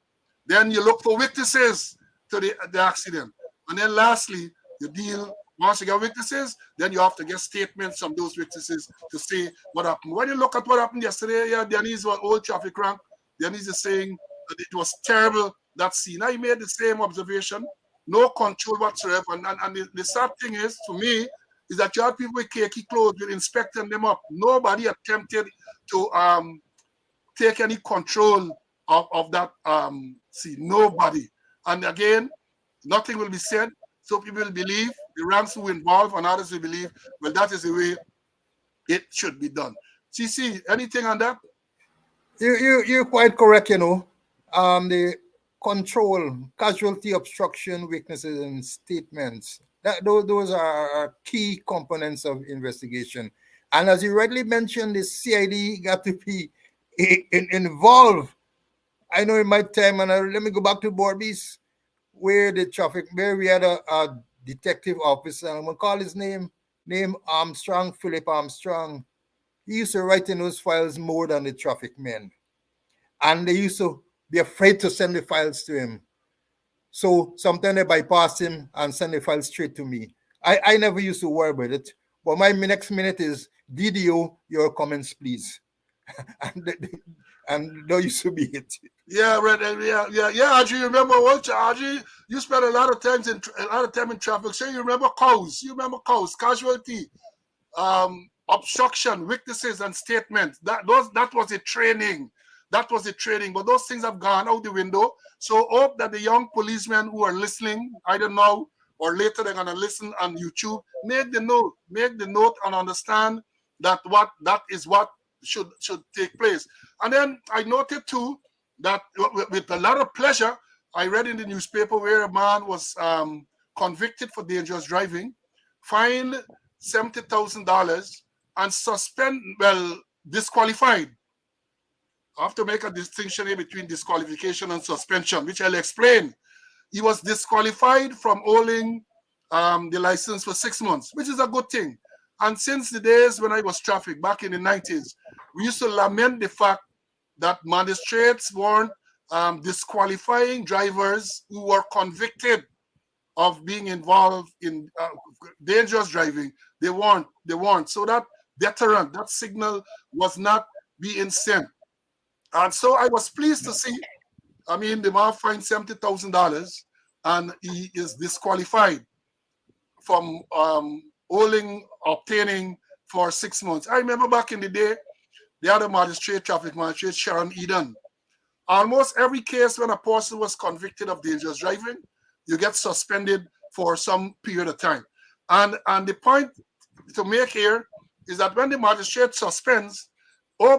Then you look for witnesses to the accident. And then lastly, you deal, once you get witnesses, then you have to get statements from those witnesses to say what happened. When you look at what happened yesterday, yeah, Denise was old traffic rank. Denise is saying that it was terrible, that scene. I made the same observation, no control whatsoever. And the sad thing is, for me, is that you have people with khaki clothes, with inspecting them up. Nobody attempted to take any control of that scene. Nobody. And again, nothing will be said. So people will believe, the ranks who involved and others will believe, well, that is the way it should be done. CC, anything on that? you're quite correct. The control, casualty, obstruction, weaknesses, and statements. Those are key components of investigation. And as you rightly mentioned, the CID got to be involved. I know in my time, and let me go back to Borbies, where we had a detective officer. I'm gonna call his name Armstrong, Philip Armstrong. He used to write in those files more than the traffic men, and they used to be afraid to send the files to him. So sometimes they bypass him and send the files straight to me. I never used to worry about it. But my next minute is DDO, your comments, please. And that used to be it. Yeah, right. Yeah. Audrey, you remember what? Audrey, you spent a lot of time in traffic. So you remember cows. You remember cows, casualty, obstruction, weaknesses, and statements. That was a training. That was a training. But those things have gone out the window. So hope that the young policemen who are listening, either now or later, they're gonna listen on YouTube. Make the note, and understand that that is what should take place. And then I noted too that with a lot of pleasure, I read in the newspaper where a man was convicted for dangerous driving, fined $70,000, and disqualified. I have to make a distinction here between disqualification and suspension, which I'll explain. He was disqualified from holding the license for 6 months, which is a good thing. And since the days when I was traffic back in the 90s, we used to lament the fact that magistrates weren't disqualifying drivers who were convicted of being involved in dangerous driving. They weren't. They weren't. So that deterrent, that signal was not being sent. And so I was pleased to see, I mean, the man fined $70,000 and he is disqualified from obtaining for 6 months. I remember back in the day, the other magistrate, traffic magistrate, Sharon Eden. Almost every case when a person was convicted of dangerous driving, you get suspended for some period of time. And the point to make here is that when the magistrate suspends,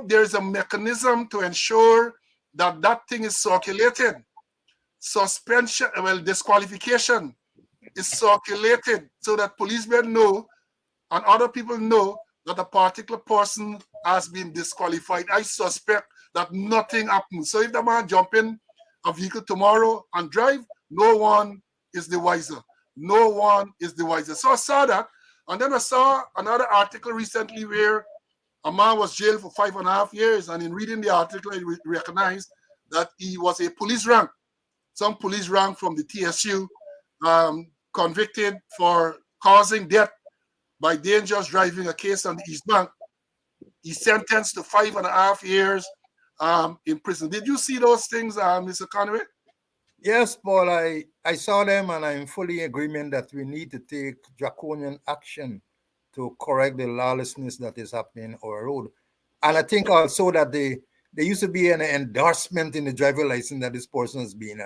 there is a mechanism to ensure that that thing is circulated. Suspension, well, disqualification is circulated so that policemen know and other people know that a particular person has been disqualified. I suspect that nothing happens. So if the man jump in a vehicle tomorrow and drive, no one is the wiser. No one is the wiser. So I saw that. And then I saw another article recently where a man was jailed for 5.5 years. And in reading the article, I recognized that he was a police rank, some police rank from the TSU, convicted for causing death by dangerous driving, a case on the East Bank. He's sentenced to 5.5 years in prison. Did you see those things, Mr. Conway? Yes, Paul, I saw them and I'm fully in agreement that we need to take draconian action to correct the lawlessness that is happening on our road. And I think also that there used to be an endorsement in the driver license that this person has been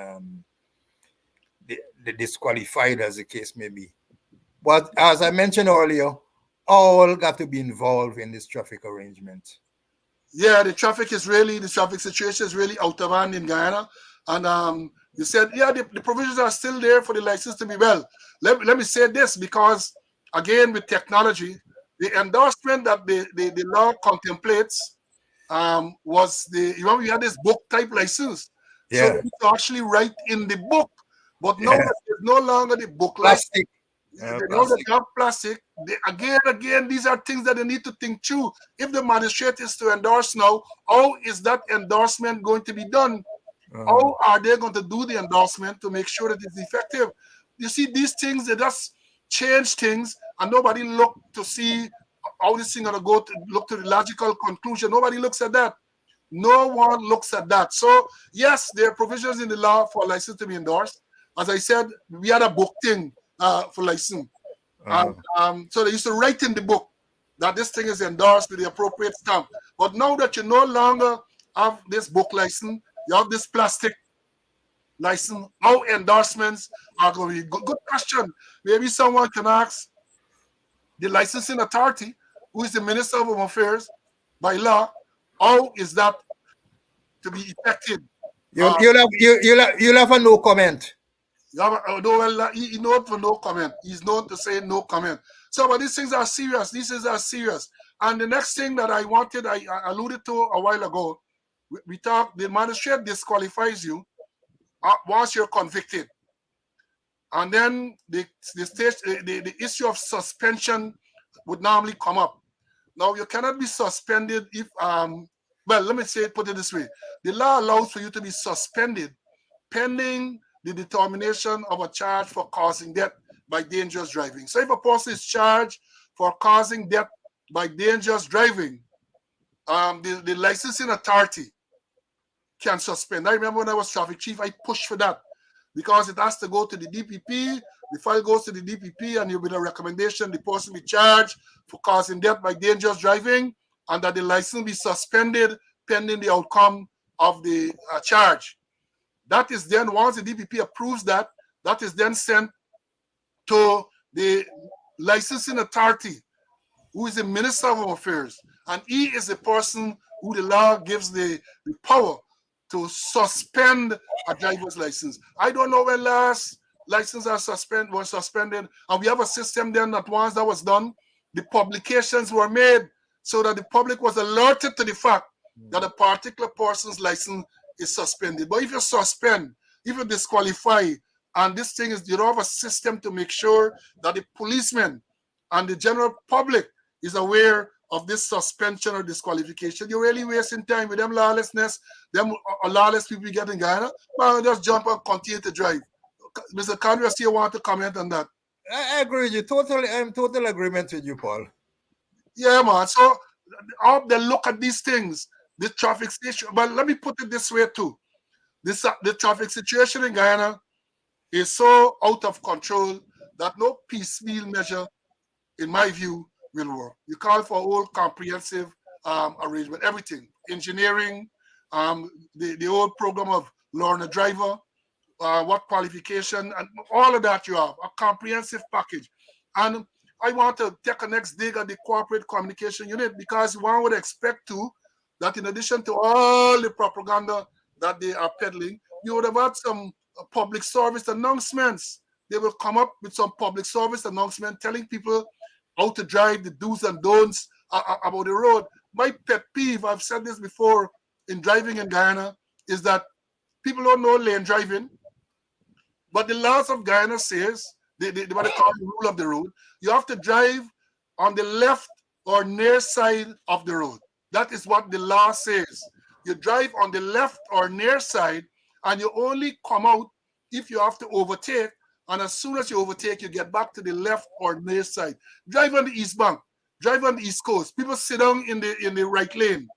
disqualified, as the case may be. But as I mentioned earlier, all got to be involved in this traffic arrangement. Yeah, the traffic situation is really out of hand in Guyana. And you said, yeah, the provisions are still there for the license to be well. Let me say this, because again, with technology, the endorsement that the law contemplates was we had this book type license. So Yeah, they used to actually write in the book. But now yeah, that there's no longer the book license, plastic, they know that plastic. they have plastic. Again, these are things that they need to think through. If the magistrate is to endorse now, how is that endorsement going to be done? Uh-huh. How are they going to do the endorsement to make sure that it's effective? You see, these things, they just change things, and nobody look to see how this thing gonna go to look to the logical conclusion. Nobody looks at that. No one looks at that. So yes, there are provisions in the law for a license to be endorsed. As I said, we had a book thing for license. Uh-huh. So they used to write in the book that this thing is endorsed with the appropriate stamp. But now that you no longer have this book license, you have this plastic license, how endorsements are going to be? Good question. Maybe someone can ask the licensing authority, who is the Minister of Home Affairs by law, how is that to be effective? You'll, Uh, you'll, have, you'll have a no comment. he known for no comment. He's known to say no comment. So, but these things are serious. These things are serious. And the next thing that I alluded to a while ago, we talked, the magistrate disqualifies you once you're convicted. And then the issue of suspension would normally come up. Now, you cannot be suspended if, well, let me put it this way. The law allows for you to be suspended pending the determination of a charge for causing death by dangerous driving. So if a person is charged for causing death by dangerous driving, the licensing authority can suspend. I remember when I was traffic chief, I pushed for that because it has to go to the DPP. The file goes to the DPP, and with a recommendation, the person be charged for causing death by dangerous driving, and that the license be suspended pending the outcome of the charge. That is then, once the DPP approves that, that is then sent to the licensing authority, who is the Minister of Home Affairs. And he is the person who the law gives the power to suspend a driver's license. I don't know when last licenses were suspended. And we have a system then that once that was done, the publications were made so that the public was alerted to the fact that a particular person's license is suspended. But if you suspend, if you disqualify, and this thing is, you don't have a system to make sure that the policemen and the general public is aware of this suspension or disqualification, you're really wasting time with them lawlessness, them lawless people get in Guyana. Well, just jump and continue to drive. Mr. Conway, still want to comment on that? I agree with you. Totally, I'm total agreement with you, Paul. Yeah, man. So how they look at these things, the traffic station. But let me put it this way too. The traffic situation in Guyana is so out of control that no piecemeal measure, in my view, will work. You call for a whole comprehensive arrangement, everything, engineering, the old program of learn a driver, what qualification, and all of that you have, a comprehensive package. And I want to take a next dig at the corporate communication unit, because one would expect to that in addition to all the propaganda that they are peddling, you would have had some public service announcements. They will come up with some public service announcement telling people how to drive, the do's and don'ts about the road. My pet peeve, I've said this before in driving in Guyana, is that people don't know lane driving. But the laws of Guyana says what they call the rule of the road. You have to drive on the left or near side of the road. That is what the law says. You drive on the left or near side, and you only come out if you have to overtake. And as soon as you overtake, you get back to the left or near side. Drive on the east bank. Drive on the east coast. People sit down in the right lane.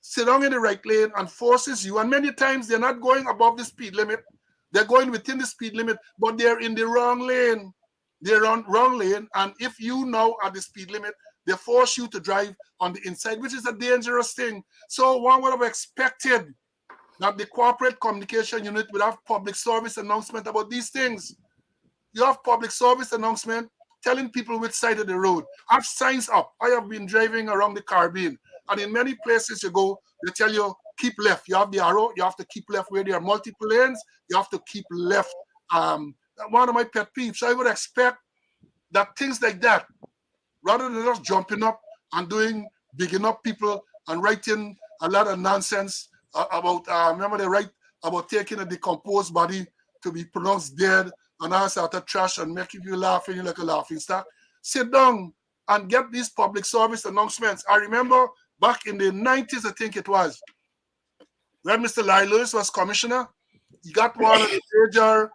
Sit down in the right lane and forces you. And many times they're not going above the speed limit. They're going within the speed limit, but they're in the wrong lane. They're on wrong lane. And if you now are the speed limit, they force you to drive on the inside, which is a dangerous thing. So one would have expected that the corporate communication unit would have public service announcement about these things. You have public service announcement telling people which side of the road. Have signs up. I have been driving around the Caribbean, and in many places you go, they tell you keep left. You have the arrow. You have to keep left where there are multiple lanes. You have to keep left. One of my pet peeves. So I would expect that things like that, rather than just jumping up and doing bigging up people and writing a lot of nonsense about. Remember they write about taking a decomposed body to be pronounced dead and ask out of trash and making you laughing like a laughing stock. Sit down and get these public service announcements. I remember back in the 90s, I think it was, when Mr. Larry Lewis was commissioner, he got one of the major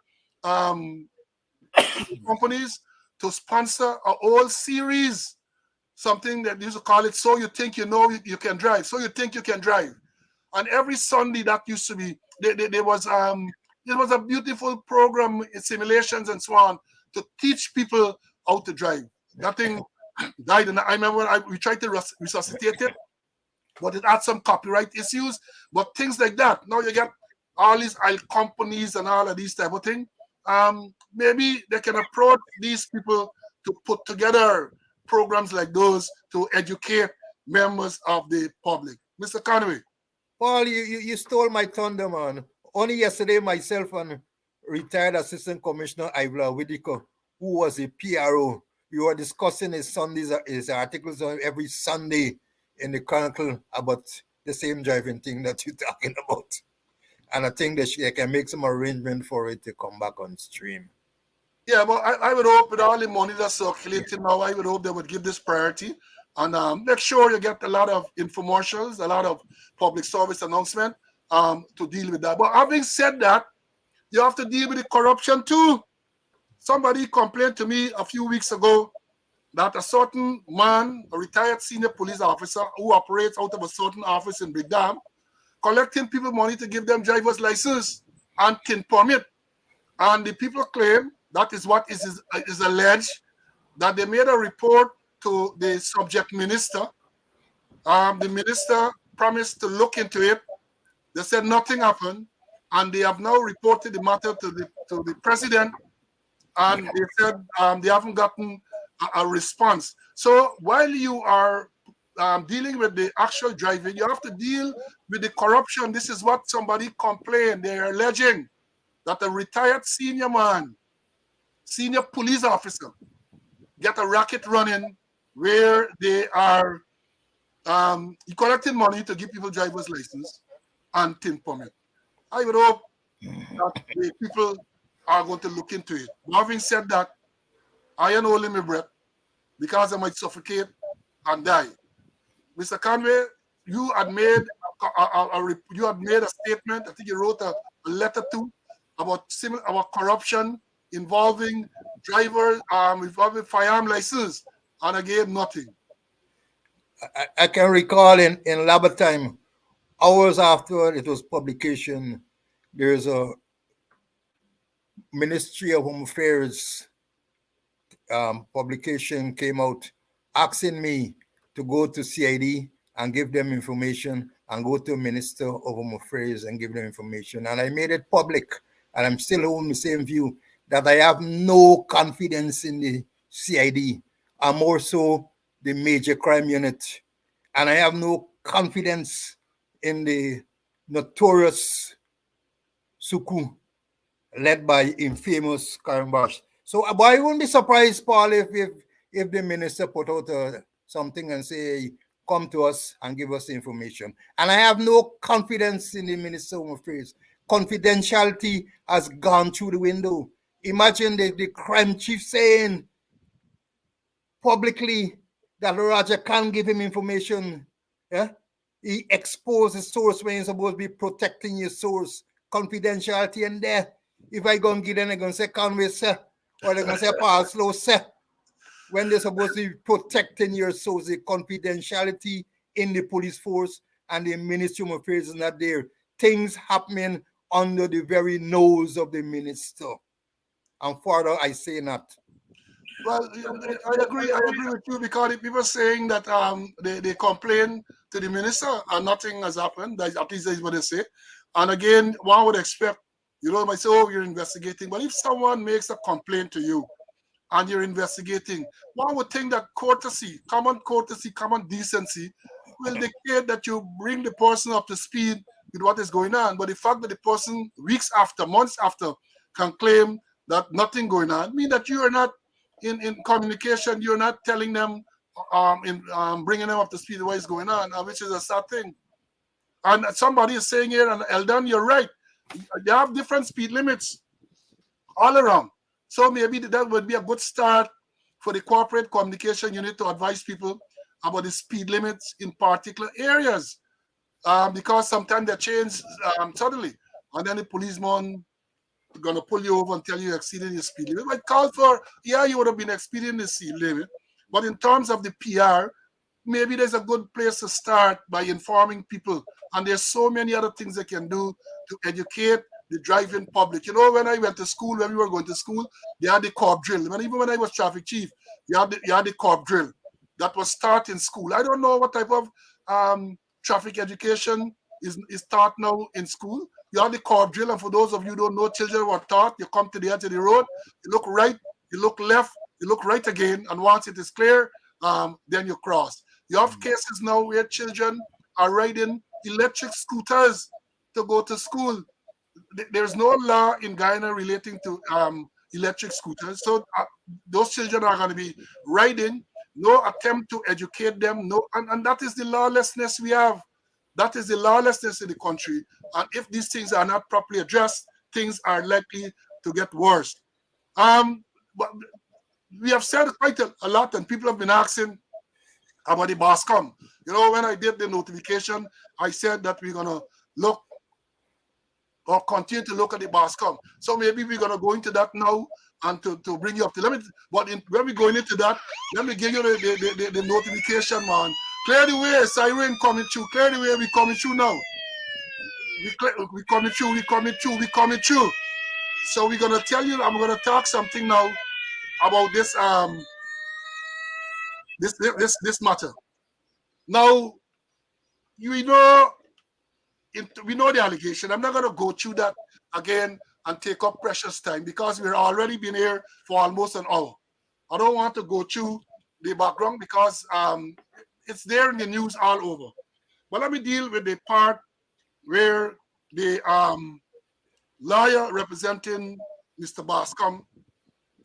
companies to sponsor a whole series, something that they used to call it So You Think You Know You Can Drive. So You Think You Can Drive. And every Sunday that used to be, there was a beautiful program, simulations and so on, to teach people how to drive. That thing died, and I remember when we tried to resuscitate it, but it had some copyright issues. But things like that. Now you get all these oil companies and all of these type of thing. Maybe they can approach these people to put together programs like those to educate members of the public. Mr. Conway. Paul, you stole my thunder, man. Only yesterday, myself and retired Assistant Commissioner Ivla Whitaker, who was a PRO, we were discussing his articles on every Sunday in the Chronicle about the same driving thing that you're talking about. And I think that they can make some arrangement for it to come back on stream. Yeah, but I would hope with all the money that's circulating now, I would hope they would give this priority and make sure you get a lot of infomercials, a lot of public service announcement to deal with that. But having said that, you have to deal with the corruption too. Somebody complained to me a few weeks ago that a certain man, a retired senior police officer who operates out of a certain office in Big Dam, collecting people money to give them driver's license and tin permit. And the people claim that is what is alleged, that they made a report to the subject minister. The minister promised to look into it. They said nothing happened, and they have now reported the matter to the president, and they said they haven't gotten a response. So while you are dealing with the actual driving, you have to deal with the corruption. This is what somebody complained. They are alleging that a retired senior man, senior police officer, get a racket running where they are collecting money to give people driver's license and tin permit. I would hope that the people are going to look into it. But having said that, I am holding my breath because I might suffocate and die. Mr. Conway, you had made a statement. I think you wrote a letter too about corruption involving drivers involving firearm license, and again nothing. I can recall in Labor time, hours after it was publication, there's a Ministry of Home Affairs publication came out asking me to go to CID and give them information and go to Minister of Home Affairs and give them information. And I made it public, and I'm still holding the same view that I have no confidence in the CID, and more so the major crime unit. And I have no confidence in the notorious Suku led by infamous Karimbash. So I wouldn't be surprised, Paul, if the minister put out something and say, come to us and give us the information. And I have no confidence in the Minister of Home Affairs. Confidentiality has gone through the window. Imagine the crime chief saying publicly that Roger can't give him information. Yeah? He exposed his source when he's supposed to be protecting your source. Confidentiality and there. If I go and give them, they're going to say Conway, sir. Or they're going to say Paul Slow, sir. When they're supposed to be protecting your source, the confidentiality in the police force and the Ministry of Affairs is not there. Things happening under the very nose of the minister. And further, I say not. Well, I agree with you because the people saying that they complain to the minister and nothing has happened. That, at least that's what they say. And again, one would expect, you know, might say, oh, you're investigating. But if someone makes a complaint to you and you're investigating, one would think that courtesy, common decency will dictate that you bring the person up to speed with what is going on. But the fact that the person, weeks after, months after, can claim that nothing going on, mean that you are not in communication, you're not telling them, bringing them up to speed what is going on, which is a sad thing. And somebody is saying here, and Eldon, you're right. They have different speed limits all around. So maybe that would be a good start for the corporate communication unit to advise people about the speed limits in particular areas, because sometimes they change suddenly, and then the policeman gonna pull you over and tell you exceeding your speed limit. But call for, yeah, you would have been exceeding the speed limit, but in terms of the PR, maybe there's a good place to start by informing people. And there's so many other things they can do to educate the driving public. You know, when I went to school, when we were going to school, they had the corp drill. Even when I was traffic chief, you had the corp drill that was taught in school. I don't know what type of traffic education is taught now in school. You have the corp drill, and for those of you who don't know, children were taught, you come to the edge of the road, you look right, you look left, you look right again, and once it is clear, then you cross. You have cases now where children are riding electric scooters to go to school. There's no law in Guyana relating to electric scooters, so those children are going to be riding. No attempt to educate them. No, and that is the lawlessness we have. That is the lawlessness in the country. And if these things are not properly addressed, things are likely to get worse. But we have said quite a lot, and people have been asking about the BASCOM. You know, when I did the notification, I said that we're going to look or continue to look at the BASCOM. So maybe we're going to go into that now and to bring you up to limit. But when we're going into that, let me give you the notification, man. Clear the way, siren coming through. Clear the way, we coming through now. We coming through, we coming through, we coming through. So we're going to tell you, I'm going to talk something now about this matter. Now, we know the allegation. I'm not going to go through that again and take up precious time because we're already been here for almost an hour. I don't want to go through the background because it's there in the news all over. But let me deal with the part where the lawyer representing Mr. Bascom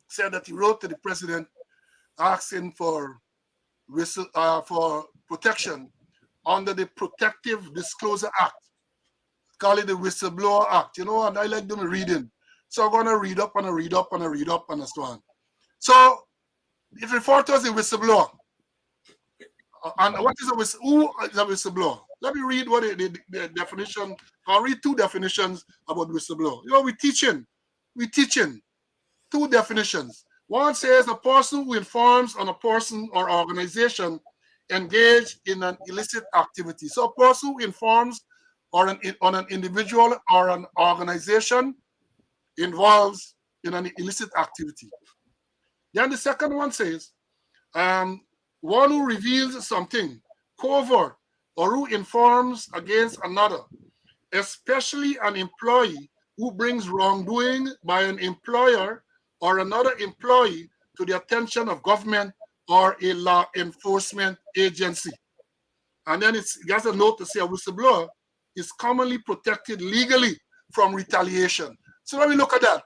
said that he wrote to the president asking for protection under the Protective Disclosure Act. Call it the Whistleblower Act, you know, and I like them reading. So I'm going to read up and I read up and I read up and so on. So it refers to as a whistleblower. And what is who is a whistleblower? Let me read what the definition. I'll read two definitions about whistleblower. You know, we're teaching two definitions. One says a person who informs on a person or organization engaged in an illicit activity. So a person who informs on an individual or an organization involves in an illicit activity. Then the second one says one who reveals something covert or who informs against another, especially an employee who brings wrongdoing by an employer or another employee to the attention of government or a law enforcement agency. And then it's just a note to say a whistleblower is commonly protected legally from retaliation. So let me look at that.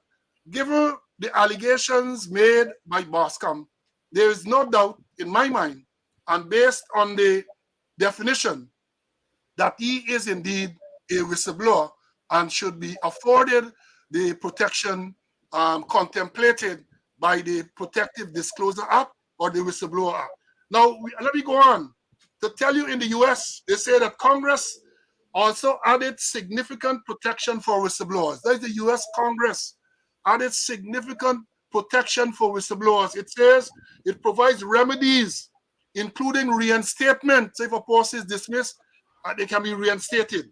Given the allegations made by Bascom, there is no doubt in my mind, and based on the definition, that he is indeed a whistleblower and should be afforded the protection contemplated by the Protective Disclosure Act or the Whistleblower Act. Now, let me go on to tell you in the US, they say that Congress also added significant protection for whistleblowers. That is the US Congress added significant protection for whistleblowers. It says it provides remedies, including reinstatement. So if a post is dismissed, they can be reinstated.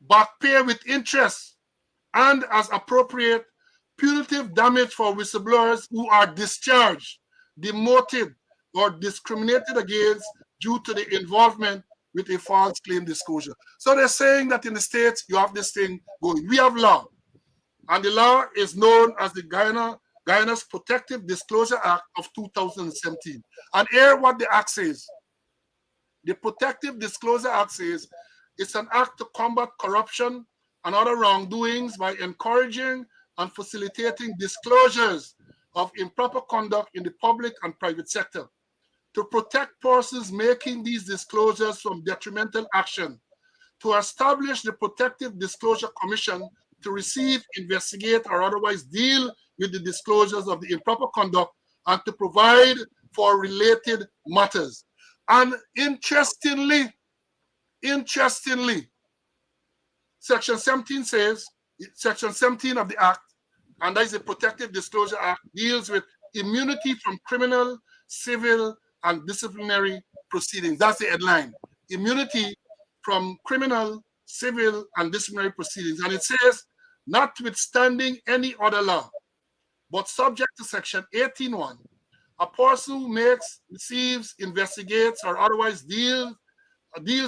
Back pay with interest, and as appropriate, punitive damage for whistleblowers who are discharged, demoted, or discriminated against due to the involvement with a false claim disclosure. So they're saying that in the States, you have this thing going. We have law, and the law is known as the Guyana's Protective Disclosure Act of 2017. And here what the act says. The Protective Disclosure Act says it's an act to combat corruption and other wrongdoings by encouraging and facilitating disclosures of improper conduct in the public and private sector, to protect persons making these disclosures from detrimental action, to establish the Protective Disclosure Commission to receive, investigate, or otherwise deal with the disclosures of the improper conduct, and to provide for related matters. And interestingly, Section 17 says, Section 17 of the Act, and that is the Protective Disclosure Act, deals with immunity from criminal, civil, and disciplinary proceedings. That's the headline. Immunity from criminal, civil, and disciplinary proceedings. And it says, notwithstanding any other law, but subject to Section 18.1, a person who makes, receives, investigates, or otherwise deals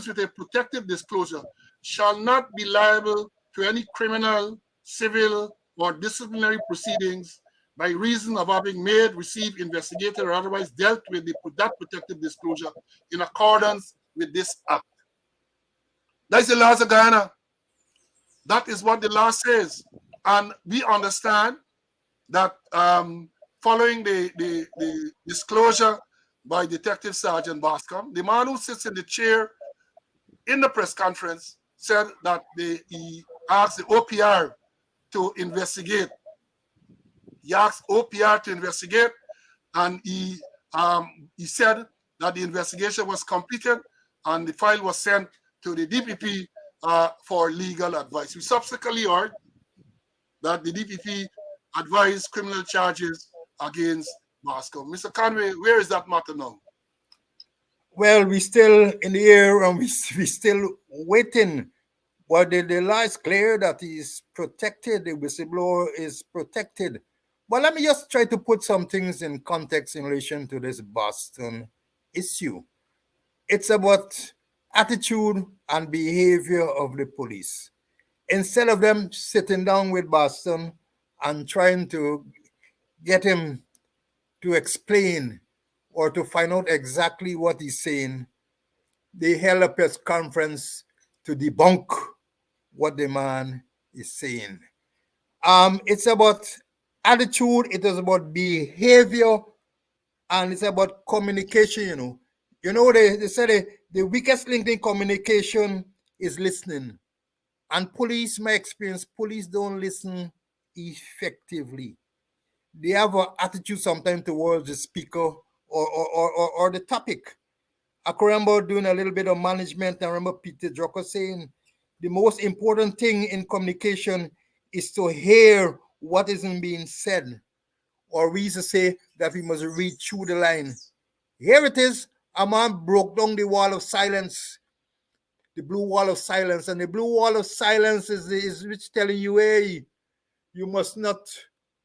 with a protective disclosure shall not be liable to any criminal, civil, or disciplinary proceedings by reason of having made, received, investigated, or otherwise dealt with that protective disclosure in accordance with this act. That is the laws of Guyana. That is what the law says. And we understand that following the disclosure by Detective Sergeant Bascom, the man who sits in the chair in the press conference said that he asked the OPR to investigate. He asked OPR to investigate, and he said that the investigation was completed and the file was sent to the DPP for legal advice. We subsequently heard that the DPP advised criminal charges against Bascom. Mr. Conway, where is that matter now? Well, we still in the air and we still waiting. But the law is clear that he is protected, the whistleblower is protected. But let me just try to put some things in context in relation to this Boston issue. It's about attitude and behavior of the police. Instead of them sitting down with Boston and trying to get him to explain or to find out exactly what he's saying, they held a press conference to debunk what the man is saying. It's about attitude, it is about behavior, and it's about communication. They say the weakest link in communication is listening. And police, my experience, police don't listen effectively. They have an attitude sometimes towards the speaker or the topic. I can remember doing a little bit of management. I remember Peter Drucker saying the most important thing in communication is to hear what isn't being said. Or we used to say that we must read through the line. Here it is. A man broke down the wall of silence, the blue wall of silence. And the blue wall of silence is which telling you, hey, you must not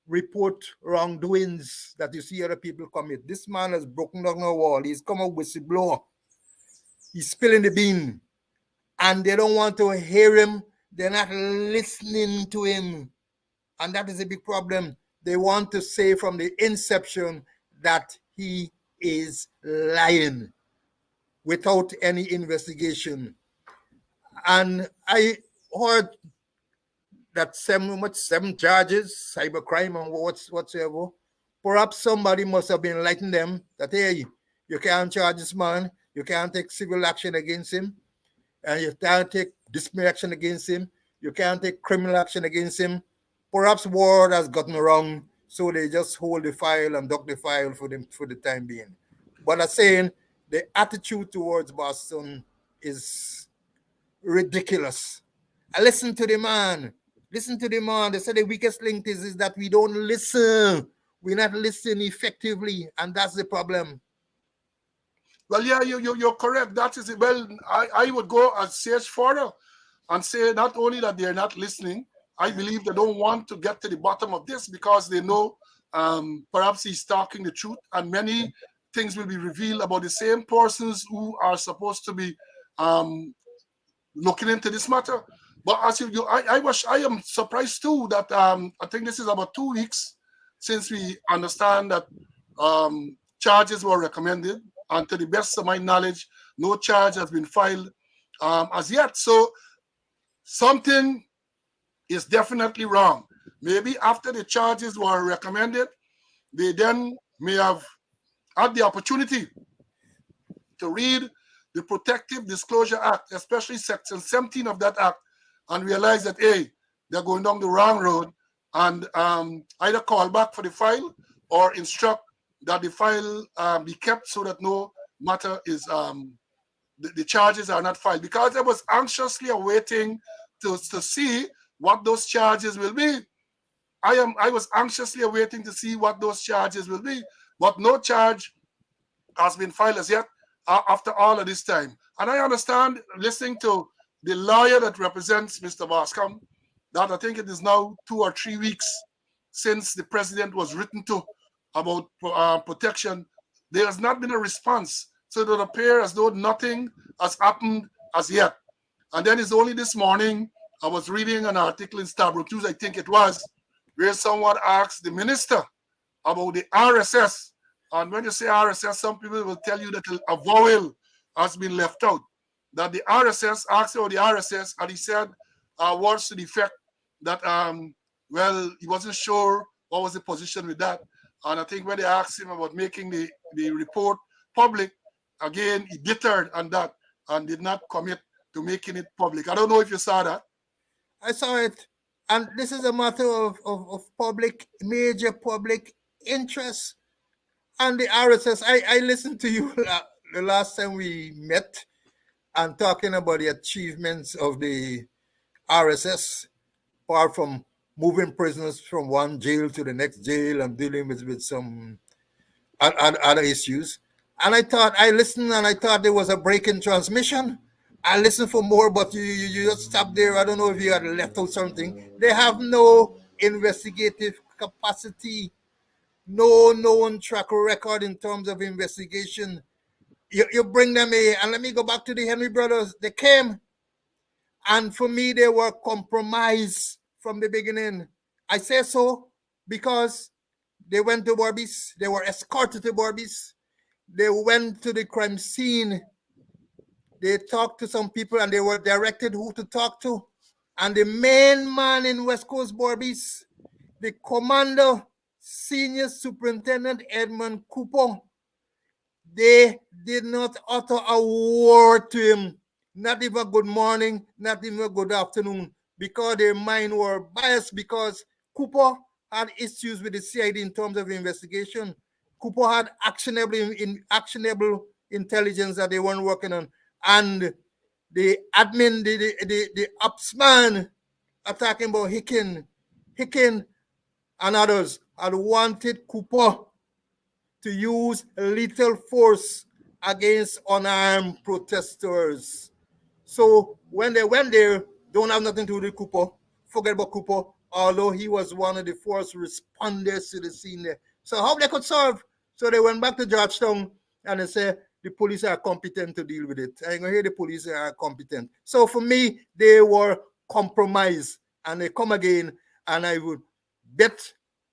report wrongdoings that you see other people commit. This man has broken down a wall. He's come up with whistleblower. He's spilling the bean. And they don't want to hear him. They're not listening to him. And that is a big problem. They want to say from the inception that he is lying without any investigation. And I heard that seven charges, cybercrime and whatsoever. Perhaps somebody must have been enlightening them that, hey, you can't charge this man, you can't take civil action against him, and you can't take disciplinary action against him, you can't take criminal action against him. Perhaps word has gotten wrong, so they just hold the file and duck the file for the time being. But I'm saying the attitude towards Boston is ridiculous. I listen to the man. Listen to the man. They say the weakest link is that we don't listen. We're not listening effectively, and that's the problem. Well, yeah, you're correct. That is it. Well, I would go a stage further and say not only that they're not listening, I believe they don't want to get to the bottom of this because they know perhaps he's talking the truth and many things will be revealed about the same persons who are supposed to be um, looking into this matter. But as I am surprised too that I think this is about 2 weeks since we understand that charges were recommended, and to the best of my knowledge, no charge has been filed as yet. So something is definitely wrong. Maybe after the charges were recommended, they then may have had the opportunity to read the Protective Disclosure Act, especially Section 17 of that act, and realize that, hey, they're going down the wrong road, and either call back for the file or instruct that the file be kept so that no matter is the charges are not filed. Because I was anxiously awaiting to see what those charges will be. I was anxiously awaiting to see what those charges will be, but no charge has been filed as yet after all of this time. And I understand, listening to the lawyer that represents Mr. Bascom, that I think it is now 2 or 3 weeks since the president was written to about protection. There has not been a response. So it would appear as though nothing has happened as yet. And then it's only this morning I was reading an article in Stabrook News, I think it was, where someone asked the minister about the RSS. And when you say RSS, some people will tell you that a vowel has been left out. That the RSS, asked about the RSS, and he said words to the effect that, well, he wasn't sure what was the position with that. And I think when they asked him about making the report public, again, he deterred on that and did not commit to making it public. I don't know if you saw that. I saw it, and this is a matter of public, major public interest. And the RSS, I listened to you the last time we met and talking about the achievements of the RSS, apart from moving prisoners from one jail to the next jail and dealing with some other issues. And I listened and I thought there was a break in transmission. I listened for more, but you just stopped there. I don't know if you had left out something. They have no investigative capacity, no known track record in terms of investigation. You bring them in, and let me go back to the Henry brothers. They came, and for me, they were compromised from the beginning. I say so because they went to Barbies, they were escorted to Barbies, they went to the crime scene, they talked to some people, and they were directed who to talk to. And the main man in West Coast Barbies, the commander, senior superintendent Edmund Cooper, they did not utter a word to him, not even good morning, not even good afternoon, because their mind were biased because Cooper had issues with the CID in terms of investigation. Cooper had actionable intelligence that they weren't working on. And the admin, the ops man are talking about Hicken and others had wanted Cooper to use lethal force against unarmed protesters. So when they went there, don't have nothing to do with Cooper. Forget about Cooper, although he was one of the first responders to the scene there. So how they could solve? So they went back to Georgetown and they said the police are competent to deal with it. I hear the police are competent. So for me, they were compromised, and they come again, and I would bet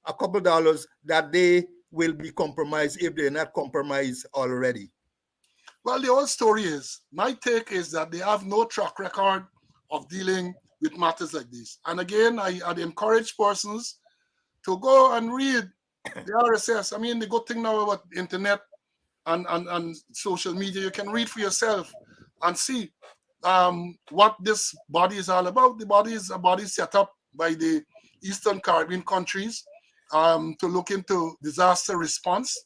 a couple dollars that they will be compromised if they're not compromised already. Well, the whole story is, my take is that they have no track record of dealing with matters like this. And again, I'd encourage persons to go and read the RSS. I mean, the good thing now about the internet and social media, you can read for yourself and see what this body is all about. The body is a body set up by the Eastern Caribbean countries to look into disaster response.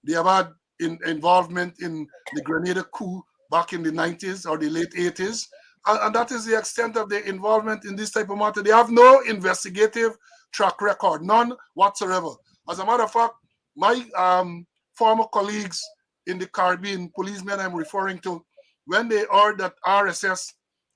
They have had involvement in the Grenada coup back in the 90s or the late 80s. And that is the extent of their involvement in this type of matter. They have no investigative track record, none whatsoever. As a matter of fact, my former colleagues in the Caribbean, policemen I'm referring to, when they heard that RSS,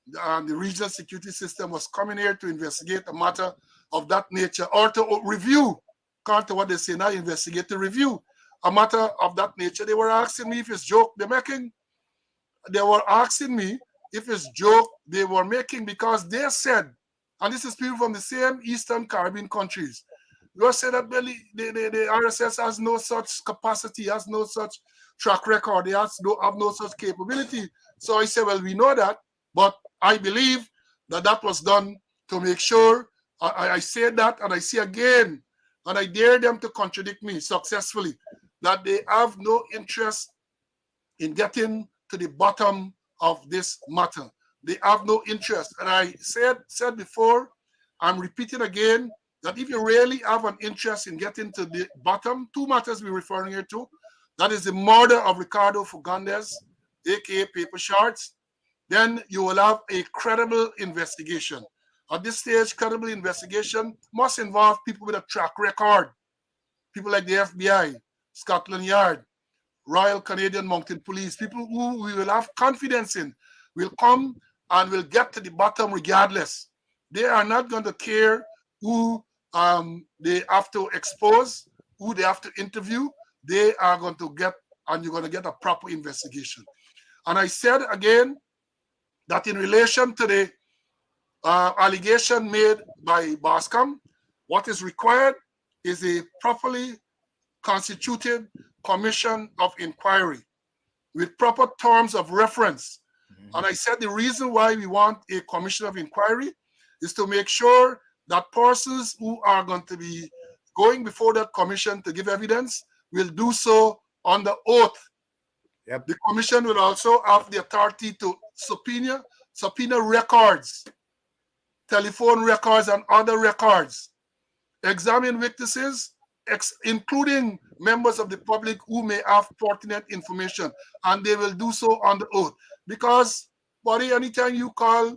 the regional security system, was coming here to investigate a matter of that nature or to review, according to what they say now, investigate to review a matter of that nature, they were asking me if it's joke they're making. They were asking me if it's joke they were making because they said, and this is people from the same Eastern Caribbean countries, they said that the RSS has no such capacity, has no such track record, they have no such capability. So I said, well, we know that, but I believe that that was done to make sure. I said that, and I say again, and I dare them to contradict me successfully, that they have no interest in getting to the bottom of this matter. They have no interest. And I said before, I'm repeating again, that if you really have an interest in getting to the bottom, two matters we're referring here to, that is the murder of Ricardo Fugandez, aka Paper Shards, then you will have a credible investigation. At this stage, credible investigation must involve people with a track record, people like the FBI, Scotland Yard, Royal Canadian Mounted Police, people who we will have confidence in, will come and will get to the bottom regardless. They are not going to care who they have to expose, who they have to interview. They are going to get, and you're going to get a proper investigation. And I said again that in relation to the allegation made by Bascom, what is required is a properly constituted commission of inquiry with proper terms of reference. And I said the reason why we want a commission of inquiry is to make sure that persons who are going to be going before that commission to give evidence will do so under oath. Yep. The commission will also have the authority to subpoena records, telephone records, and other records, examine witnesses, including members of the public who may have pertinent information, and they will do so on the oath. Because, buddy, anytime you call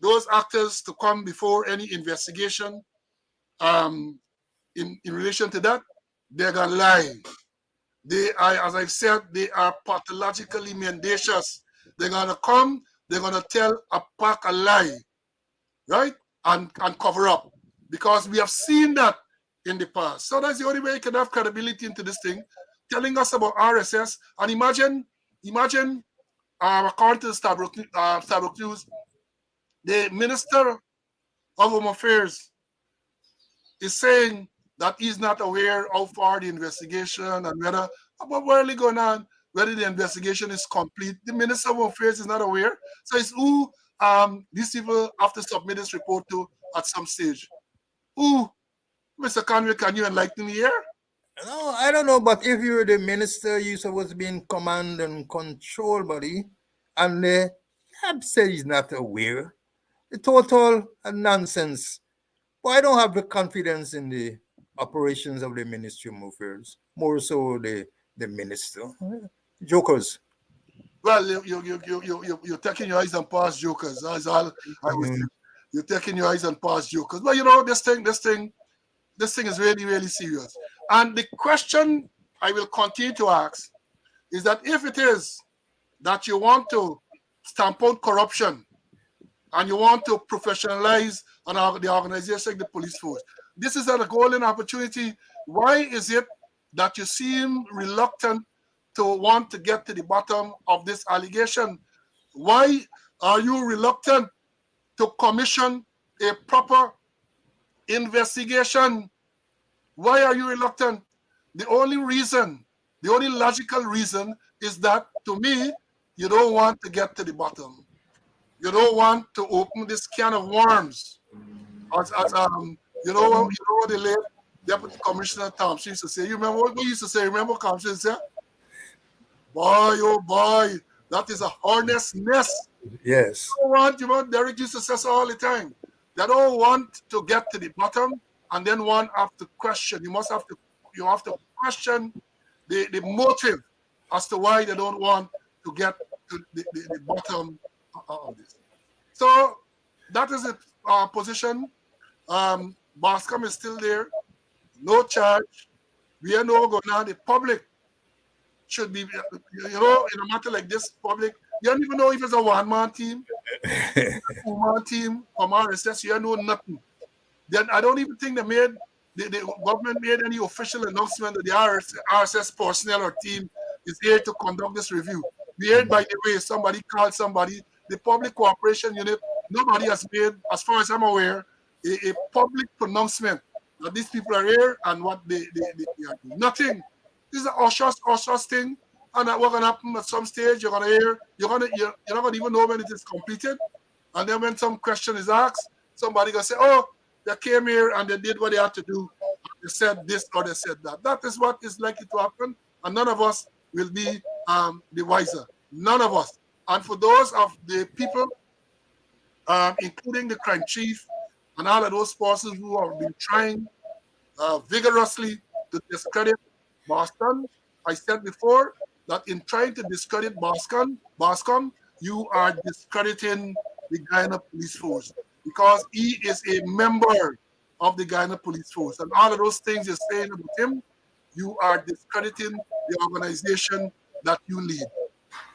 those actors to come before any investigation in relation to that, they're going to lie. They are, as I've said, they are pathologically mendacious. They're going to come, they're going to tell a pack a lie, right? And cover up. Because we have seen that in the past. So that's the only way you can have credibility into this thing, telling us about RSS. And imagine, according to the Starbuck News, the Minister of Home Affairs is saying that he's not aware how far the investigation and whether, what really going on, whether the investigation is complete. The Minister of Home Affairs is not aware. So it's who these people have to submit this report to at some stage. Who? Mr. Conway, can you enlighten me here? No, I don't know, but if you're the minister, you're supposed to be in command and control, buddy. And I'd say he's not aware. The total nonsense. But I don't have the confidence in the operations of the Ministry of Affairs. More so the minister. Jokers. Well, you're taking your eyes and past jokers. That's all I was saying. You're taking your eyes and past jokers. But you know, this thing is really, really serious. And the question I will continue to ask is that if it is that you want to stamp out corruption and you want to professionalize the organization, the police force, this is a golden opportunity. Why is it that you seem reluctant to want to get to the bottom of this allegation? Why are you reluctant to commission a proper investigation? Why are you reluctant? The only logical reason is that, to me, you don't want to get to the bottom. You don't want to open this can of worms. You know what the late Deputy Commissioner Thompson used to say? You remember what he used to say? Remember Thompson said? Boy, oh boy, that is a hornet's nest. Yes. You don't want, Derek used to say so all the time. They don't want to get to the bottom. and then one have to question. You have to question the motive as to why they don't want to get to the bottom of this. So that is the position. Bascom is still there, no charge. We are no going on. The public should be, in a matter like this, public, you don't even know if it's a one-man team, two-man team from RSS, you don't know nothing. Then I don't even think the government made any official announcement that the RSS personnel or team is here to conduct this review. We heard, by the way, somebody called somebody, the public cooperation unit, nobody has made, as far as I'm aware, a public pronouncement that these people are here and what they are doing. Nothing. This is an Ushers thing, and that what's gonna happen at some stage, you're gonna hear, you're not gonna even know when it is completed. And then when some question is asked, somebody gonna say, oh, they came here and they did what they had to do. They said this or they said that. That is what is likely to happen, and none of us will be the wiser. None of us. And for those of the people, including the crime chief and all of those forces who have been trying vigorously to discredit Boston, I said before that in trying to discredit Boscom, you are discrediting the Guyana Police Force because he is a member of the Guyana Police Force. And all of those things you're saying about him, you are discrediting the organization that you lead.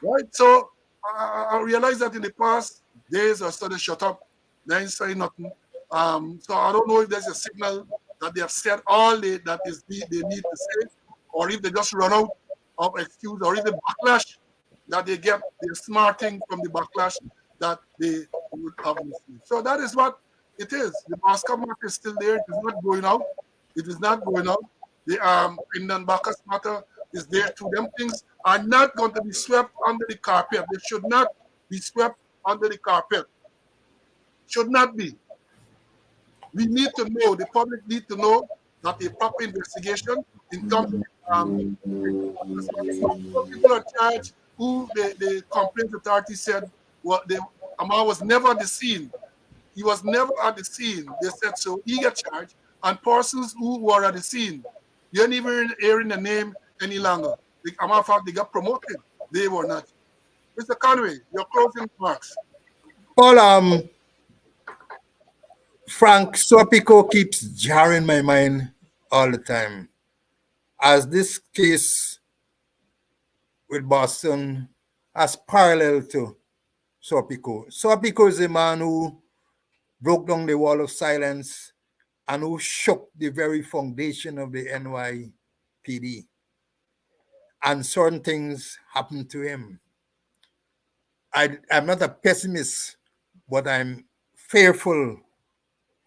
Right? So I realized that in the past days I started shut up, they ain't saying nothing. So I don't know if there's a signal that they have said all that is they need to say, or if they just run out of excuse, or if the backlash that they get, they're smarting from the backlash that they would have received. So that is what it is. The Basca matter is still there. It is not going out. It is not going out. The Pindan Bacchus matter is there too. Them things are not going to be swept under the carpet. They should not be swept under the carpet. Should not be. We need to know, the public need to know that a proper investigation in terms of some people are charged who the complaint authority said Amar was never at the scene. He was never at the scene. They said so. He got charged. And persons who were at the scene, you ain't even hearing the name any longer. As a matter of fact, they got promoted. They were not. Mr. Conway, your closing remarks. Paul, Frank Sopico keeps jarring my mind all the time. As this case with Boston has parallel to Sopico. Sopico is a man who broke down the wall of silence and who shook the very foundation of the NYPD. And certain things happened to him. I'm not a pessimist, but I'm fearful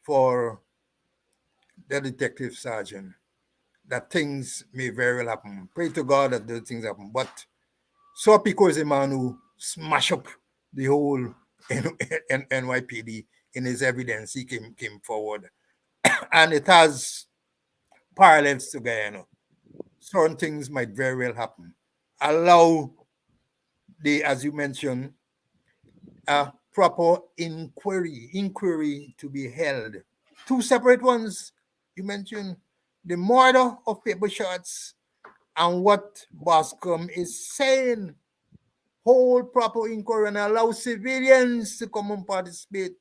for the detective sergeant that things may very well happen. Pray to God that those things happen. But Sopico is a man who smashed up the whole NYPD in his evidence. He came forward. And it has parallels to Guyana. Certain things might very well happen. Allow as you mentioned, a proper inquiry to be held. Two separate ones. You mentioned the murder of paper shots and what Boscom is saying. Hold proper inquiry and allow civilians to come and participate.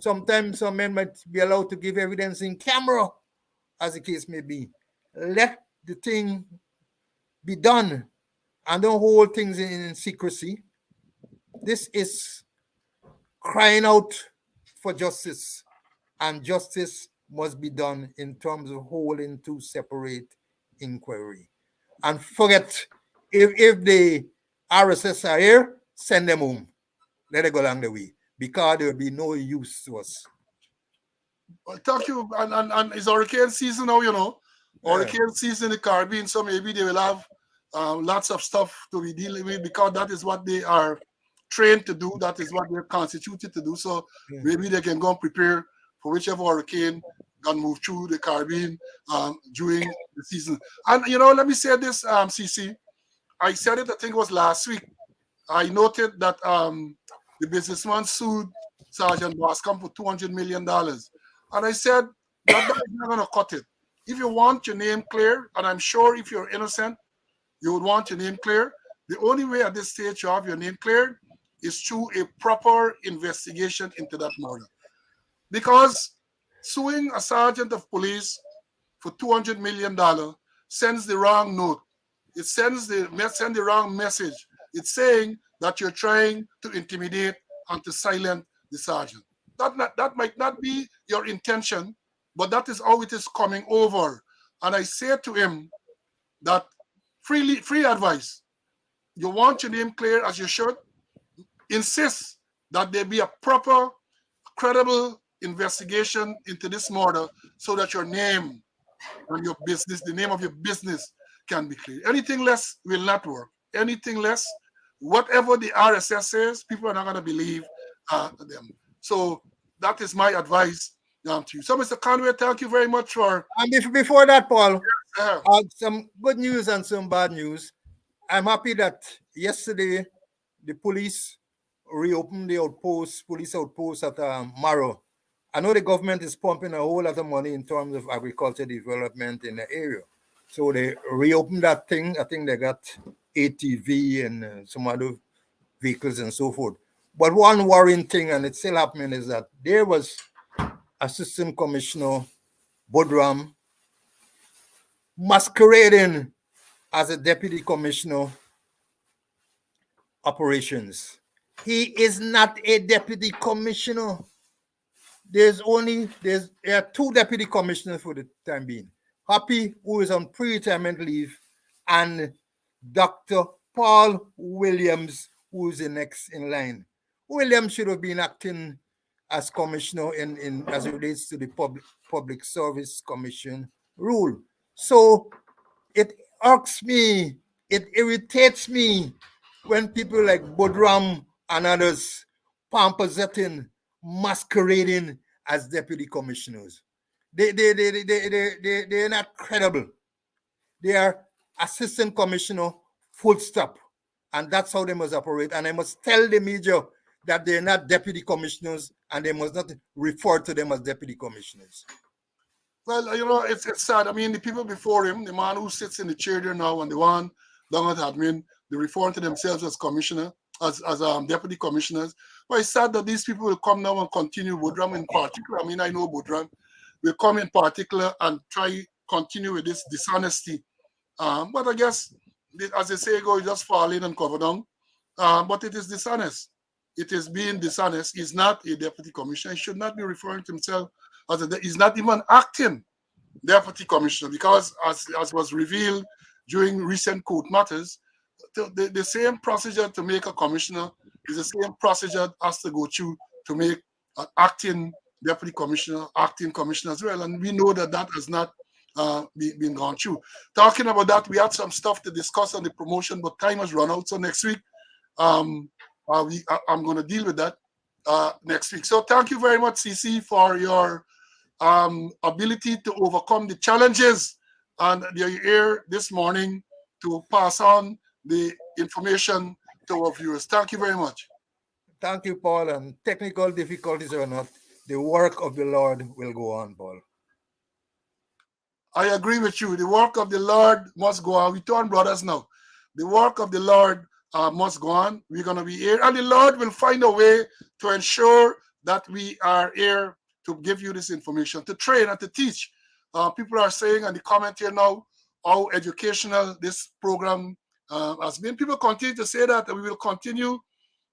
Sometimes some men might be allowed to give evidence in camera, as the case may be. Let the thing be done and don't hold things in secrecy. This is crying out for justice, and justice must be done in terms of holding two separate inquiry. And forget, if the RSS are here, send them home. Let it go along the way, because there will be no use to us. Well, thank you. And it's hurricane season now, Hurricane season in the Caribbean, so maybe they will have lots of stuff to be dealing with, because that is what they are trained to do. That is what they're constituted to do. So maybe they can go and prepare for whichever hurricane can move through the Caribbean during the season. And, let me say this, CC. I said it, I think it was last week. I noted that the businessman sued Sergeant Bascom for $200 million. And I said, that is not going to cut it. If you want your name clear, and I'm sure if you're innocent, you would want your name clear. The only way at this stage you have your name cleared is through a proper investigation into that murder. Because suing a sergeant of police for $200 million sends the wrong note. It send the wrong message. It's saying that you're trying to intimidate and to silence the sergeant. That might not be your intention, but that is how it is coming over. And I say to him that free advice. You want your name clear as you should. Insist that there be a proper, credible investigation into this murder so that your name and your business, the name of your business, can be clear. Anything less will not work. Anything less, whatever the RSS says, people are not going to believe them. So that is my advice to you. So, Mr. Conway, thank you very much for. And before that, Paul, Uh, some good news and some bad news. I'm happy that yesterday the police reopened the police outpost at Maro. I know the government is pumping a whole lot of money in terms of agriculture development in the area. So they reopened that thing. I think they got ATV and some other vehicles and so forth. But one worrying thing, and it's still happening, is that there was Assistant Commissioner Budram masquerading as a Deputy Commissioner Operations. He is not a Deputy Commissioner. There are two deputy commissioners for the time being. Happy, who is on pre-retirement leave, and Dr. Paul Williams, who is the next in line. Williams should have been acting as commissioner in as it relates to the public service commission rule. So it irks me, it irritates me when people like Budram and others pamperzetting, masquerading as deputy commissioners. They're not credible. They are assistant commissioner, full stop. And that's how they must operate. And I must tell the media that they're not deputy commissioners and they must not refer to them as deputy commissioners. Well, it's sad. I mean, the people before him, the man who sits in the chair there now and the one down at admin, they refer to themselves as commissioner, as deputy commissioners. But it's sad that these people will come now and continue. Budram in particular, I mean, I know Budram will come in particular and try continue with this dishonesty. But I guess, as they say, go just fall in and cover down. But it is dishonest. It is being dishonest. He's not a deputy commissioner. He should not be referring to himself as he's not even acting deputy commissioner, because as was revealed during recent court matters, the same procedure to make a commissioner is the same procedure has to go through to make an acting deputy commissioner, acting commissioner as well. And we know that has not been gone through. Talking about that, we had some stuff to discuss on the promotion, but time has run out. So next week, I'm going to deal with that next week. So thank you very much, CC, for your ability to overcome the challenges and you're here this morning to pass on the information to our viewers. Thank you very much. Thank you, Paul. And technical difficulties or not, the work of the Lord will go on, Paul. I agree with you. The work of the Lord must go on. We turn brothers now. The work of the Lord must go on. We're going to be here. And the Lord will find a way to ensure that we are here to give you this information, to train and to teach. People are saying in the comment here now how educational this program has been. People continue to say that, and we will continue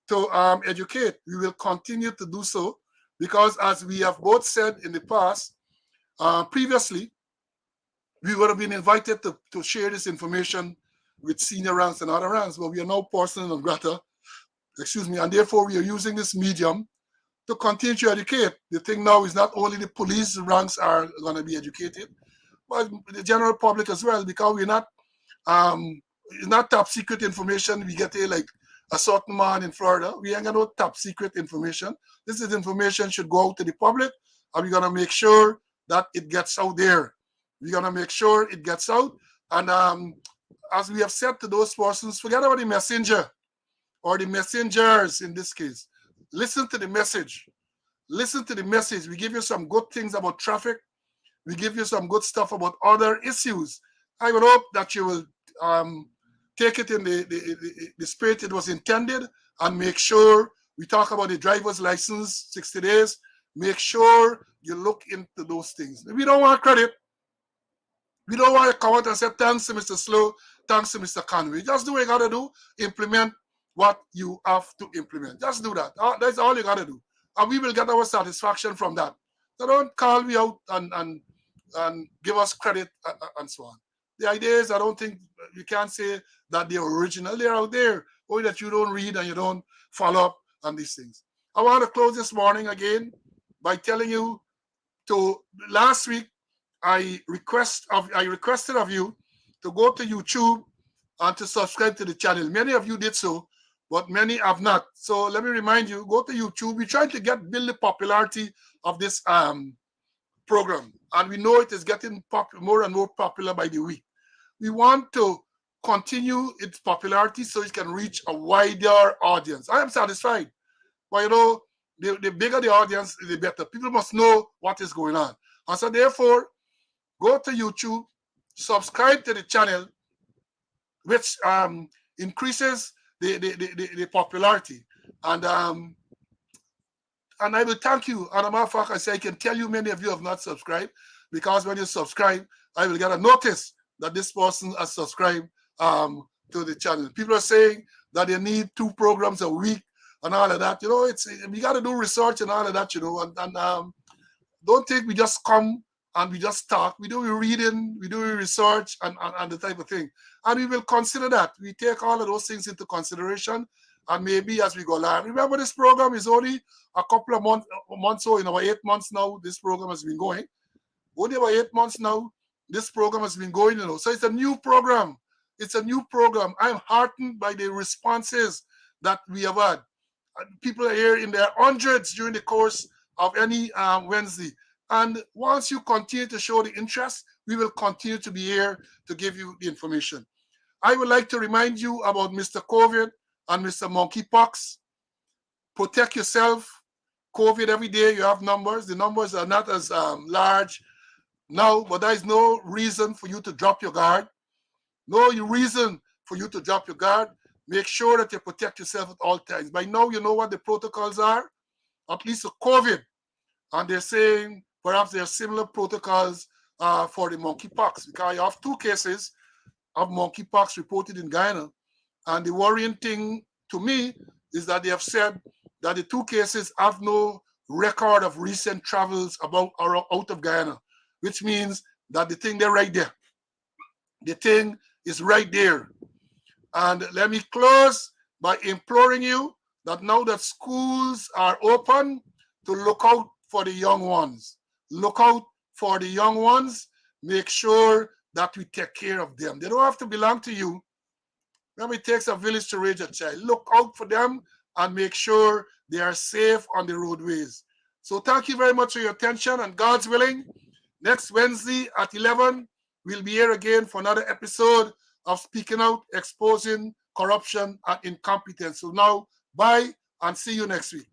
to educate. We will continue to do so because, as we have both said in the past, previously, we would have been invited to share this information with senior ranks and other ranks, but we are now persona non grata, and therefore we are using this medium to continue to educate. The thing now is not only the police ranks are going to be educated, but the general public as well, because we're not, it's not top secret information. We get here like a certain man in Florida. We ain't got no top secret information. This is information should go out to the public, and we're going to make sure that it gets out there. We're going to make sure it gets out. And as we have said to those persons, forget about the messenger or the messengers in this case. Listen to the message. Listen to the message. We give you some good things about traffic. We give you some good stuff about other issues. I would hope that you will take it in the spirit it was intended and make sure we talk about the driver's license, 60 days. Make sure you look into those things. We don't want credit. We don't want to come out and say, thanks to Mr. Slow, thanks to Mr. Conway. Just do what you got to do. Implement what you have to implement. Just do that. That's all you got to do. And we will get our satisfaction from that. So don't call me out and give us credit and so on. The idea is I don't think you can't say that they're original. They're out there. Only that you don't read and you don't follow up on these things. I want to close this morning again by telling you to last week I requested of you to go to YouTube and to subscribe to the channel. Many of you did so, but many have not. So let me remind you, go to YouTube. We're trying to build the popularity of this program, and we know it is getting more and more popular by the week. We want to continue its popularity so it can reach a wider audience. I am satisfied, but the bigger the audience, the better. People must know what is going on, and so therefore, go to YouTube, subscribe to the channel, which increases the popularity. And I will thank you. And a matter of fact, I say I can tell you many of you have not subscribed, because when you subscribe, I will get a notice that this person has subscribed to the channel. People are saying that they need 2 programs a week and all of that. We got to do research and all of that, and don't think we just come and we just talk. We do reading, we do research, and the type of thing. And we will consider that. We take all of those things into consideration, and maybe as we go live. Remember, this program is only a couple of months old. In our 8 months now, this program has been going. Only about 8 months now, this program has been going, So it's a new program. It's a new program. I'm heartened by the responses that we have had. People are here in their hundreds during the course of any Wednesday. And once you continue to show the interest, we will continue to be here to give you the information. I would like to remind you about Mr. COVID and Mr. Monkeypox. Protect yourself. COVID, every day you have numbers. The numbers are not as large now, but there is no reason for you to drop your guard. No reason for you to drop your guard. Make sure that you protect yourself at all times. By now, you know what the protocols are, at least for COVID. And they're saying perhaps there are similar protocols for the monkeypox, because you have 2 cases of monkeypox reported in Guyana. And the worrying thing to me is that they have said that the 2 cases have no record of recent travels about or out of Guyana, which means that the thing, they're right there. The thing is right there. And let me close by imploring you that now that schools are open, to look out for the young ones. Look out for the young ones. Make sure that we take care of them. They don't have to belong to you. Remember, it takes a village to raise a child. Look out for them and make sure they are safe on the roadways. So thank you very much for your attention, and God's willing, next Wednesday at 11, we'll be here again for another episode of Speaking Out, Exposing Corruption and Incompetence. So now, bye, and see you next week.